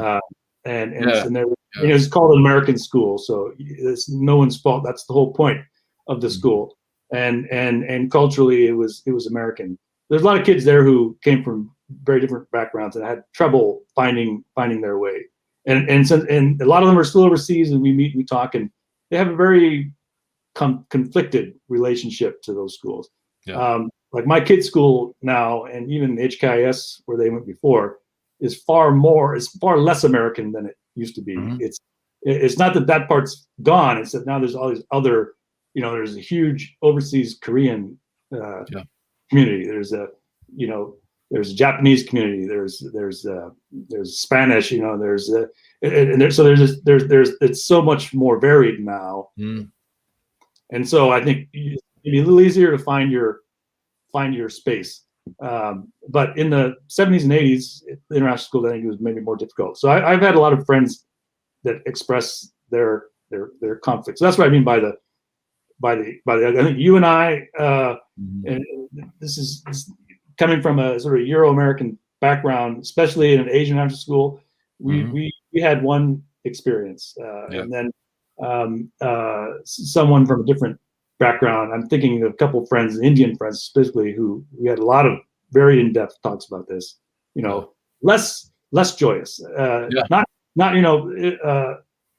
there, it's called an American school, so it's no one's fault. That's the whole point of the school, and culturally it was American. There's a lot of kids there who came from very different backgrounds and had trouble finding their way, and a lot of them are still overseas, and we meet, we talk, and they have a very conflicted relationship to those schools. Like my kids' school now, and even HKIS where they went before, is far less American than it used to be. It's not that part's gone. It's that now there's all these other, there's a huge overseas Korean community. There's there's a Japanese community. There's Spanish. There's it's so much more varied now. And so I think it'd be a little easier to find your space. But in the 70s and 80s, the international school, I think it was maybe more difficult. So I've had a lot of friends that express their conflict. So that's what I mean by the I think you and I, and this is coming from a sort of Euro-American background, especially in an Asian international school. We had one experience, and then someone from a different background. I'm thinking of a couple of friends, Indian friends specifically, who we had a lot of very in-depth talks about this. Less joyous, not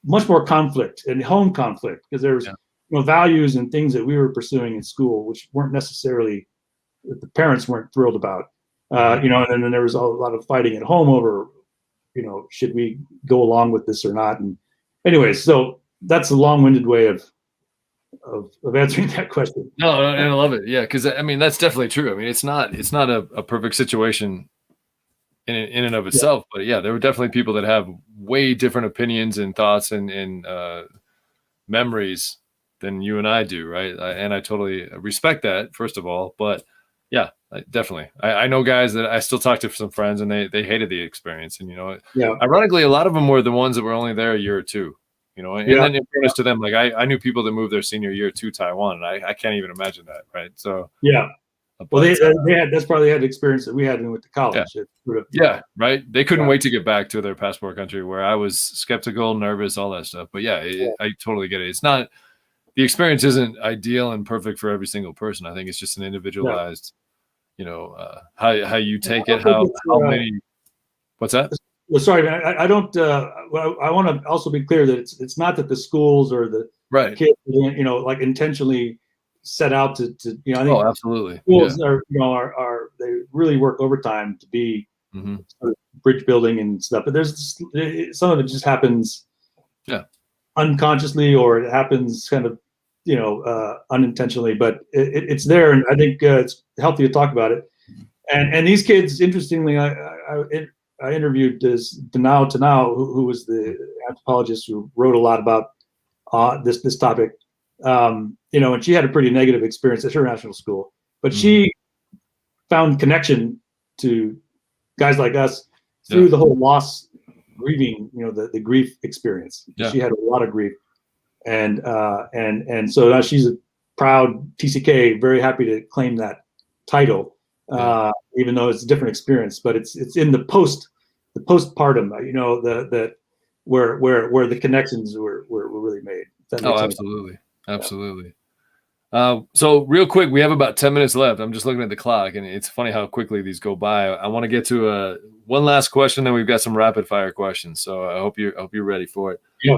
much more conflict and home conflict, because there's values and things that we were pursuing in school which weren't necessarily that the parents weren't thrilled about. And then there was a lot of fighting at home over, should we go along with this or not? And anyways, so that's a long-winded way of answering that question. No, and I love it. Yeah, because I mean that's definitely true. I mean it's not a perfect situation in and of itself, but yeah, there were definitely people that have way different opinions and thoughts and memories than you and I do, right? And I totally respect that, first of all. But yeah, definitely. I know guys that I still talk to some friends, and they hated the experience, and ironically, a lot of them were the ones that were only there a year or two. And then in fairness to them, like I knew people that moved their senior year to Taiwan, and I can't even imagine that, right? So well, that's probably had the experience that we had when we went to college. Right. They couldn't wait to get back to their passport country, where I was skeptical, nervous, all that stuff. But I totally get it. It's not, the experience isn't ideal and perfect for every single person. I think it's just an individualized, how you take it, how many. What's that? Well, sorry, man. I don't. I want to also be clear that it's not that the schools or the kids, like intentionally set out to. I think absolutely. Schools are they really work overtime to be sort of bridge building and stuff. But there's some of it just happens, unconsciously, or it happens kind of, unintentionally. But it's there, and I think it's healthy to talk about it. And these kids, interestingly, I interviewed this Tanao, who was the anthropologist who wrote a lot about this topic. And she had a pretty negative experience at her national school, but she found connection to guys like us through the whole loss grieving, the grief experience. She had a lot of grief, and so now she's a proud TCK, very happy to claim that title. Even though it's a different experience, but it's in the postpartum, where the connections were really made. Absolutely. So real quick, we have about 10 minutes left. I'm just looking at the clock, and it's funny how quickly these go by. I want to get to one last question, then we've got some rapid fire questions. So I hope you're ready for it. Yeah.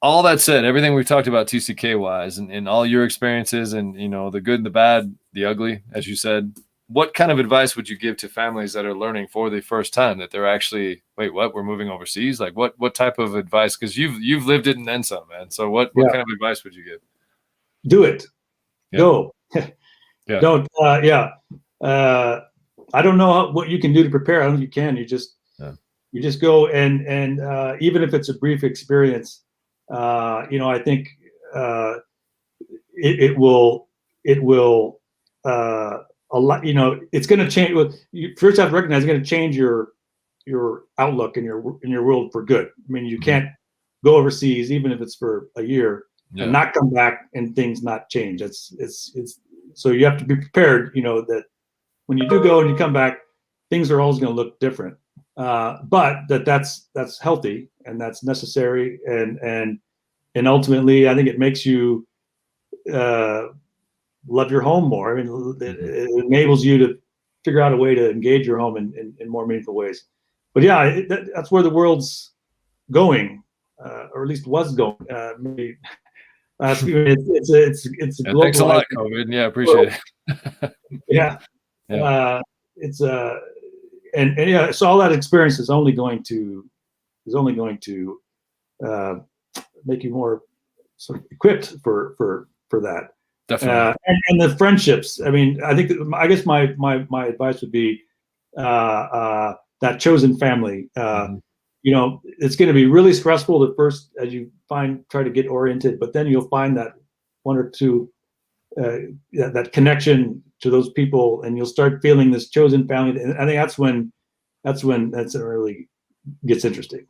All that said, everything we've talked about TCK wise, and all your experiences, and the good, the bad, the ugly, as you said, what kind of advice would you give to families that are learning for the first time that they're actually, wait, what? We're moving overseas? Like what type of advice? Because you've lived it and then some, man. So what kind of advice would you give? Do it. Go. Don't. I don't know what you can do to prepare. I don't think you can. You just You just go and even if it's a brief experience, I think it will a lot. It's going to change. You first have to recognize it's going to change your outlook in your world for good. I mean, you can't go overseas even if it's for a year and not come back and things not change. It's so you have to be prepared. That when you do go and you come back, things are always going to look different. But that's healthy and that's necessary, and ultimately, I think it makes you love your home more. I mean, it enables you to figure out a way to engage your home in more meaningful ways. But yeah, that's where the world's going, or at least was going. Maybe last year, it's a global. Thanks a lot, COVID. Yeah, appreciate it. Yeah. It's and yeah, so all that experience is only going to make you more sort of equipped for that. Definitely. And the friendships. I mean, I guess my advice would be that chosen family. It's going to be really stressful at first as you try to get oriented, but then you'll find that one or two that connection to those people, and you'll start feeling this chosen family. And I think that's when it really gets interesting.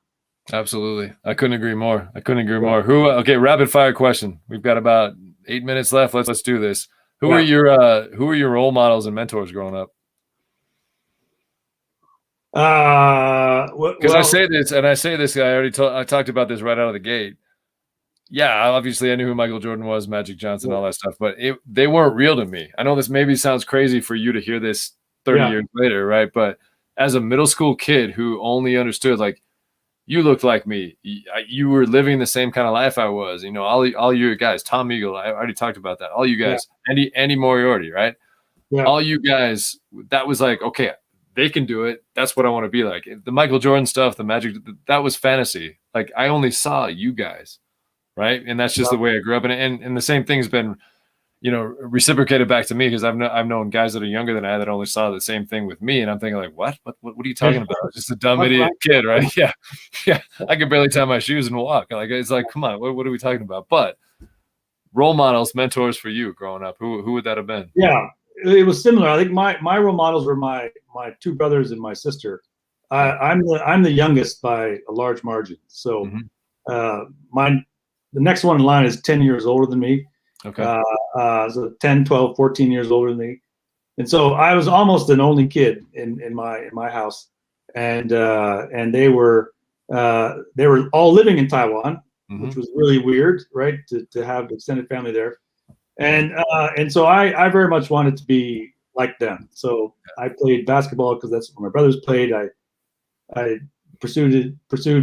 Absolutely. I couldn't agree more. More. Okay, rapid fire question. We've got about 8 minutes left. Let's do this. Who are your role models and mentors growing up? Because I say this, I talked about this right out of the gate. Yeah, obviously I knew who Michael Jordan was, Magic Johnson, all that stuff, but they weren't real to me. I know this maybe sounds crazy for you to hear this 30 years later, right? But as a middle school kid who only understood, like, you looked like me, you were living the same kind of life I was, all you guys, Tom Eagle, I already talked about that. All you guys, Andy Moriarty, right? Yeah. All you guys, that was like, okay, they can do it. That's what I want to be like. The Michael Jordan stuff, the Magic, that was fantasy. Like, I only saw you guys. Right. And that's just the way I grew up. And the same thing's been, reciprocated back to me, because I've known guys that are younger than I that only saw the same thing with me. And I'm thinking like, what are you talking about? Just a dumb idiot kid. Right. Yeah. Yeah. I can barely tie my shoes and walk. Like, it's like, come on, what are we talking about? But role models, mentors for you growing up, who would that have been? Yeah, it was similar. I think my role models were my two brothers and my sister. I'm the youngest by a large margin. So the next one in line is 10 years older than me. Okay. So 10, 12, 14 years older than me. And so I was almost an only kid in my house. And they were all living in Taiwan, which was really weird, right? To have extended family there. And so I very much wanted to be like them. So I played basketball because that's what my brothers played. I pursued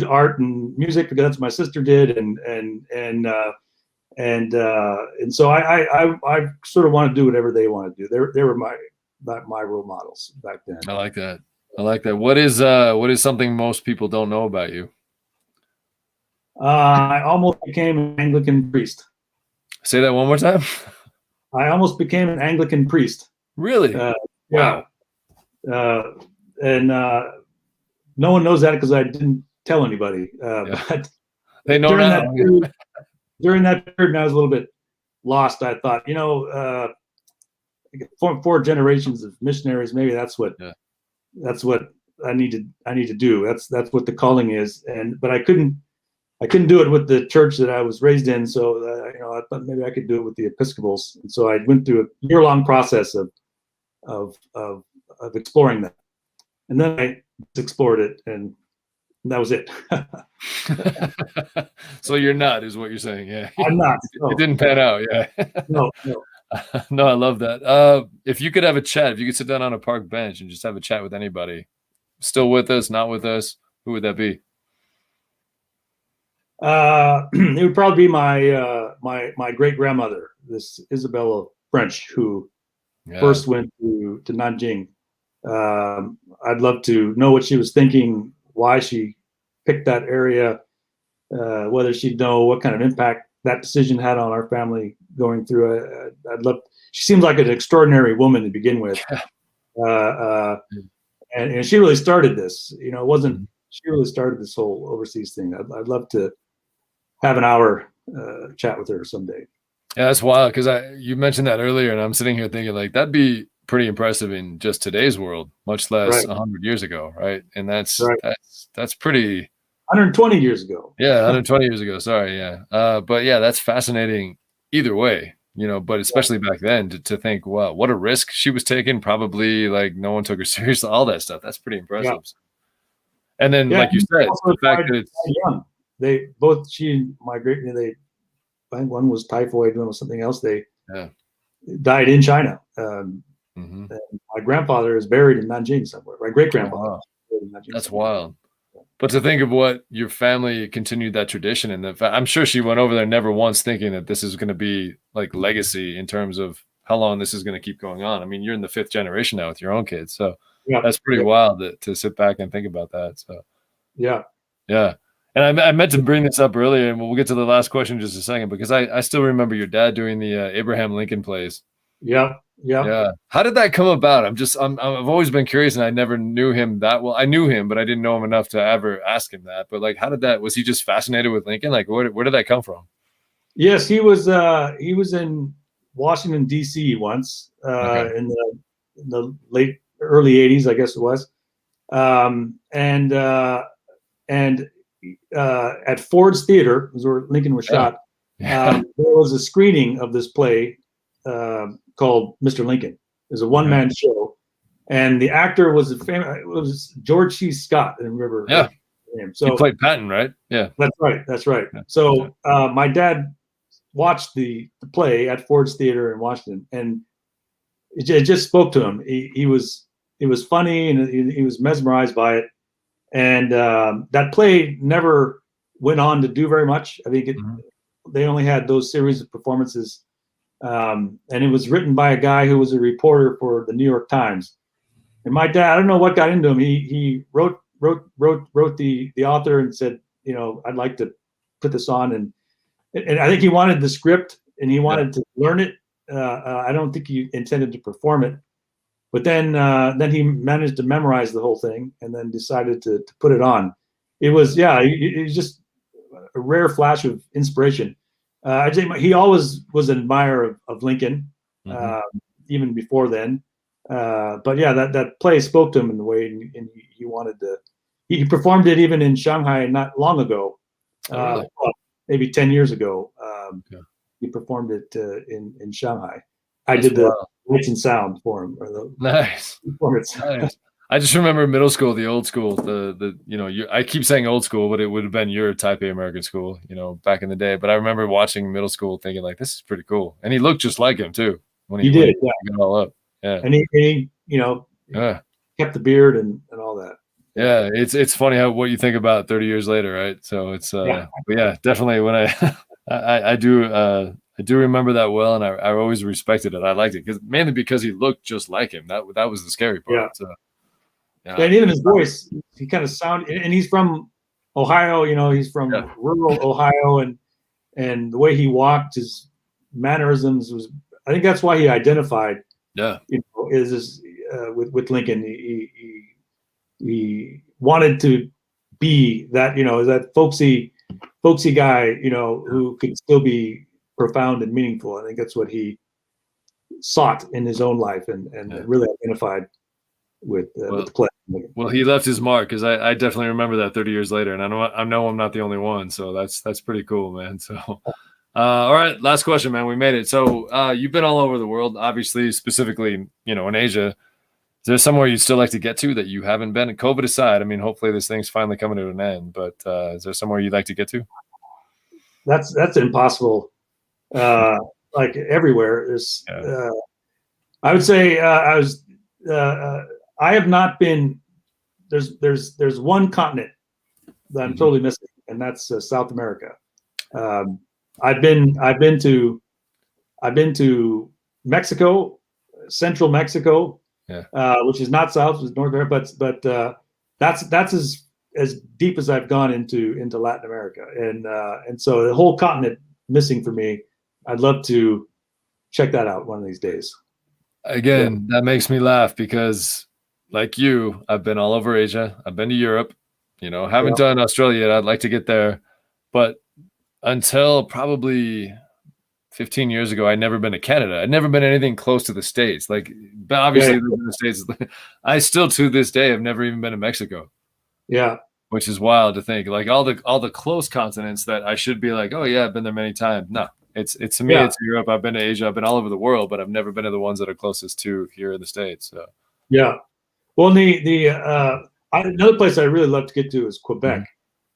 art and music because that's what my sister did, and so I sort of want to do whatever they want to do. They were my role models back then. I like that. What is something most people don't know about you? I almost became an Anglican priest. Say that one more time. I almost became an Anglican priest. Really? Wow. And no one knows that because I didn't tell anybody. But they know now. During that period, I was a little bit lost. I thought, four generations of missionaries. Maybe that's what I need to do. That's what the calling is. But I couldn't do it with the church that I was raised in. So I thought maybe I could do it with the Episcopals. And so I went through a year-long process of exploring that. And then I explored it, and that was it. So you're not, is what you're saying? Yeah, I'm not. No. It didn't pan out. Yeah. No. No, I love that. If you could have a chat, if you could sit down on a park bench and just have a chat with anybody, still with us, not with us, who would that be? It would probably be my great grandmother, this Isabella French, who first went to Nanjing. I'd love to know what she was thinking, why she picked that area, whether she'd know what kind of impact that decision had on our family going through it. She seems like an extraordinary woman to begin with. And she really started this. It wasn't she really started this whole overseas thing. I'd love to have an hour chat with her someday. Yeah, that's wild because you mentioned that earlier, and I'm sitting here thinking like that'd be pretty impressive in just today's world, much less 100 years ago, right? And that's pretty. 120 years ago. Yeah, 120 years ago. Sorry, yeah. But yeah, that's fascinating either way, but especially back then to think, wow, what a risk she was taking. Probably like no one took her serious, all that stuff. That's pretty impressive. Yeah. And then, like you said, the fact that it's young. She and my great, I think one was typhoid, one was something else. They died in China. And my grandfather is buried in Nanjing somewhere. My great grandfather. Oh, wow. That's wild. But to think of what your family continued that tradition, and I'm sure she went over there never once thinking that this is going to be like legacy in terms of how long this is going to keep going on. I mean, you're in the 5th generation now with your own kids, so that's pretty wild to sit back and think about that. So yeah. And I meant to bring this up earlier, and we'll get to the last question in just a second, because I still remember your dad doing the Abraham Lincoln plays. Yeah. How did that come about? I've always been curious, and I never knew him that well. I knew him, but I didn't know him enough to ever ask him that. But like, was he just fascinated with Lincoln? Like, where did that come from? Yes, he was in Washington D.C. once in the early 80s, I guess it was, and at Ford's Theater, where Lincoln was shot, there was a screening of this play called Mr. Lincoln. It was a one-man show, and the actor was it was George C. Scott. I remember him. So he played Patton, right? Yeah, that's right. Yeah. So my dad watched the play at Ford's Theater in Washington, and it just spoke to him. It was funny, and he was mesmerized by it. And that play never went on to do very much. I think they only had those series of performances. And it was written by a guy who was a reporter for the New York Times. And my dad, I don't know what got into him. He wrote the author and said, I'd like to put this on. And I think he wanted the script and he wanted to learn it. I don't think he intended to perform it. But then he managed to memorize the whole thing and then decided to put it on. It was, it was just a rare flash of inspiration. I'd say he always was an admirer of Lincoln, even before then. But that play spoke to him in the way, and he wanted to. He performed it even in Shanghai not long ago, maybe 10 years ago. He performed it in Shanghai. I did the lights and sound for him. Nice. I just remember middle school, the old school, I keep saying old school, but it would have been your Taipei American School, back in the day. But I remember watching middle school thinking like, this is pretty cool. And he looked just like him too. When he got it all up. Yeah. And he kept the beard and all that. Yeah. It's funny what you think about 30 years later. Right. So it's, but definitely when I do remember that well. And I always respected it. I liked it mainly because he looked just like him. That was the scary part. Yeah. So. Yeah. And even his voice, he kind of sounded, and he's from Ohio, he's from rural Ohio, and the way he walked, his mannerisms I think that's why he identified, with Lincoln. He wanted to be that, that folksy guy, who could still be profound and meaningful. I think that's what he sought in his own life and really identified with the play. Well, he left his mark, because I definitely remember that 30 years later, and I know I'm not the only one, so that's pretty cool, man. So, all right, last question, man. We made it. So, you've been all over the world, obviously, specifically, in Asia. Is there somewhere you'd still like to get to that you haven't been? COVID aside, I mean, hopefully this thing's finally coming to an end. But is there somewhere you'd like to get to? That's impossible. Like everywhere is. I would say I have not been. There's one continent that I'm totally missing, and that's South America. I've been to Mexico, Central Mexico, which is not South, it's North America, but that's as deep as I've gone into Latin America, and so the whole continent missing for me. I'd love to check that out one of these days. Again, that makes me laugh because, like you, I've been all over Asia. I've been to Europe. Haven't done Australia yet. I'd like to get there, but until probably 15 years ago, I'd never been to Canada. I'd never been anything close to the States. Like, but obviously, in the States, I still to this day have never even been to Mexico. Yeah, which is wild to think. Like all the close continents that I should be like, oh yeah, I've been there many times. No, it's to me, it's Europe. I've been to Asia. I've been all over the world, but I've never been to the ones that are closest to here in the States. So. Yeah. Well, another place I really love to get to is Quebec,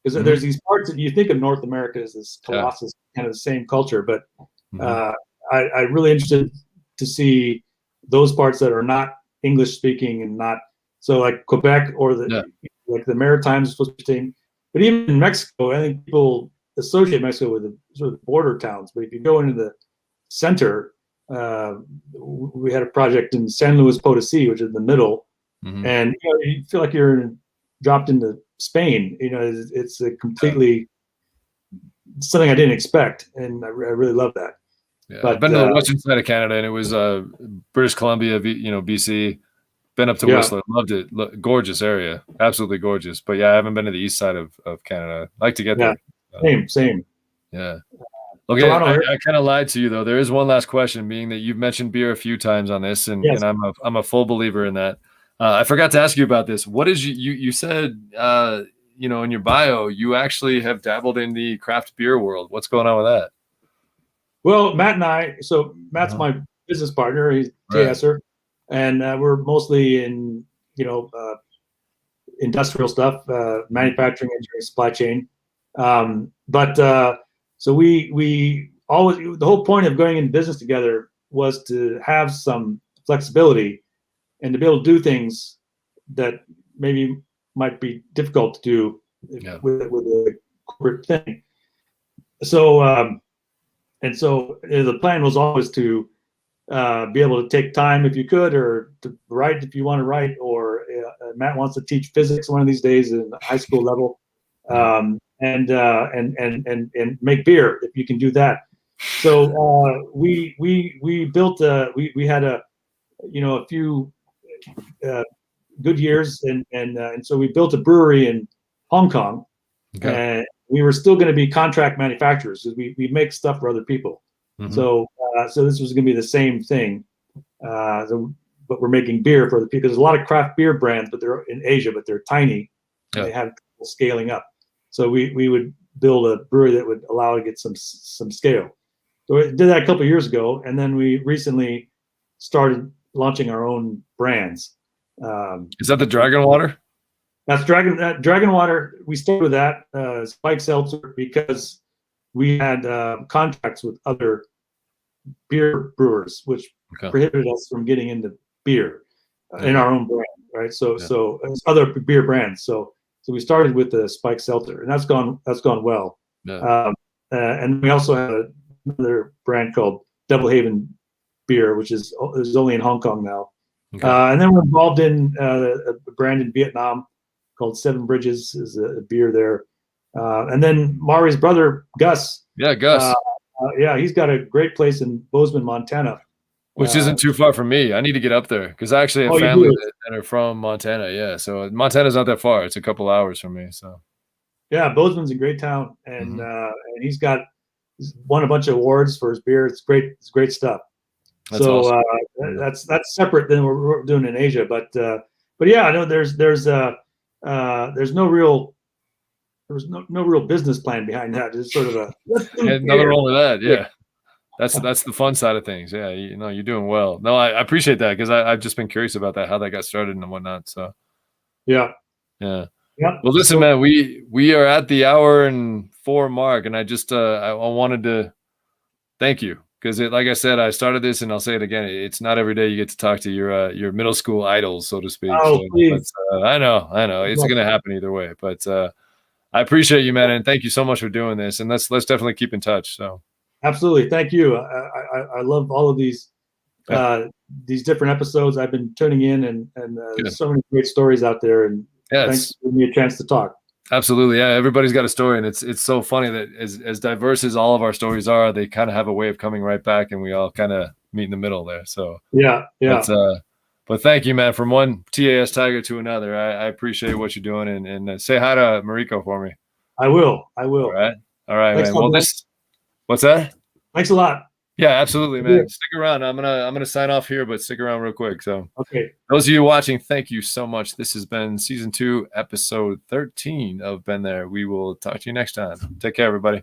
because there's these parts that you think of North America as this colossus, kind of the same culture, but I'm really interested to see those parts that are not English speaking and not so like Quebec or like the Maritimes is supposed to be saying, but even in Mexico, I think people associate Mexico with the sort of border towns. But if you go into the center, we had a project in San Luis Potosi, which is in the middle, and you feel like you're dropped into Spain. It's a completely something I didn't expect, and I really love that. Yeah, but, I've been to the western side of Canada, and it was British Columbia, BC. Been up to Whistler, loved it. Gorgeous area, absolutely gorgeous. But yeah, I haven't been to the east side of Canada. I'd like to get there. Same. Yeah. Okay, I kind of lied to you though. There is one last question, being that you've mentioned beer a few times on this, and I'm a full believer in that. I forgot to ask you about this. What is you said in your bio you actually have dabbled in the craft beer world. What's going on with that? Well, Matt and I. So Matt's my business partner. He's TASer. And we're mostly in, industrial stuff, manufacturing, engineering, supply chain. So we always, the whole point of going into business together was to have some flexibility and to be able to do things that maybe might be difficult to do with a corporate thing. So, the plan was always to be able to take time if you could, or to write if you want to write, or Matt wants to teach physics one of these days in high school level, and make beer if you can do that. So we built we had a few good years, and so we built a brewery in Hong Kong, and we were still going to be contract manufacturers because we make stuff for other people. So this was going to be the same thing, but we're making beer for the people. There's a lot of craft beer brands, but they're in Asia, but they're tiny. They have trouble scaling up. So we would build a brewery that would allow to get some scale. So we did that a couple of years ago, and then we recently started launching our own brands. Is that the Dragon Water? That's Dragon Water. We started with that Spike Seltzer because we had contracts with other beer brewers, which prohibited us from getting into beer in our own brand, right? So other beer brands. So we started with the Spike Seltzer, and that's gone well. And we also had another brand called Double Haven Beer, which is only in Hong Kong now. And then we're involved in a brand in Vietnam called Seven Bridges, is a beer there. And then Mari's brother Gus. Yeah, Gus. He's got a great place in Bozeman, Montana, which isn't too far from me. I need to get up there because I actually have family that are from Montana. Yeah, so Montana's not that far. It's a couple hours from me. So yeah, Bozeman's a great town, and he's won a bunch of awards for his beer. It's great. It's great stuff. That's awesome. That's separate than what we're doing in Asia, but yeah, I know there's no real. There was no real business plan behind that. It's sort of nothing wrong with that. Yeah, that's the fun side of things. Yeah, you're doing well. No, I appreciate that because I've just been curious about that, how that got started and whatnot. So yeah. Well, listen, man, we are at the hour and 4 mark, and I just I wanted to thank you because like I said, I started this, and I'll say it again. It's not every day you get to talk to your middle school idols, so to speak. Please. I know, it's going to happen either way, but. I appreciate you, man, and thank you so much for doing this. And let's definitely keep in touch. So, absolutely, thank you. I love all of these different episodes. I've been tuning in, and there's so many great stories out there. And thanks for giving me a chance to talk. Absolutely, yeah. Everybody's got a story, and it's so funny that as diverse as all of our stories are, they kind of have a way of coming right back, and we all kind of meet in the middle there. So yeah. But thank you, man, from one TAS Tiger to another. I appreciate what you're doing, and say hi to Mariko for me. I will. All right, Thanks man. a lot, Well, man. what's that? Thanks a lot. Yeah, absolutely, Yeah. man. Stick around. I'm gonna sign off here, but stick around real quick. So, Okay. those of you watching, thank you so much. This has been season 2, episode 13 of BenThere. We will talk to you next time. Take care, everybody.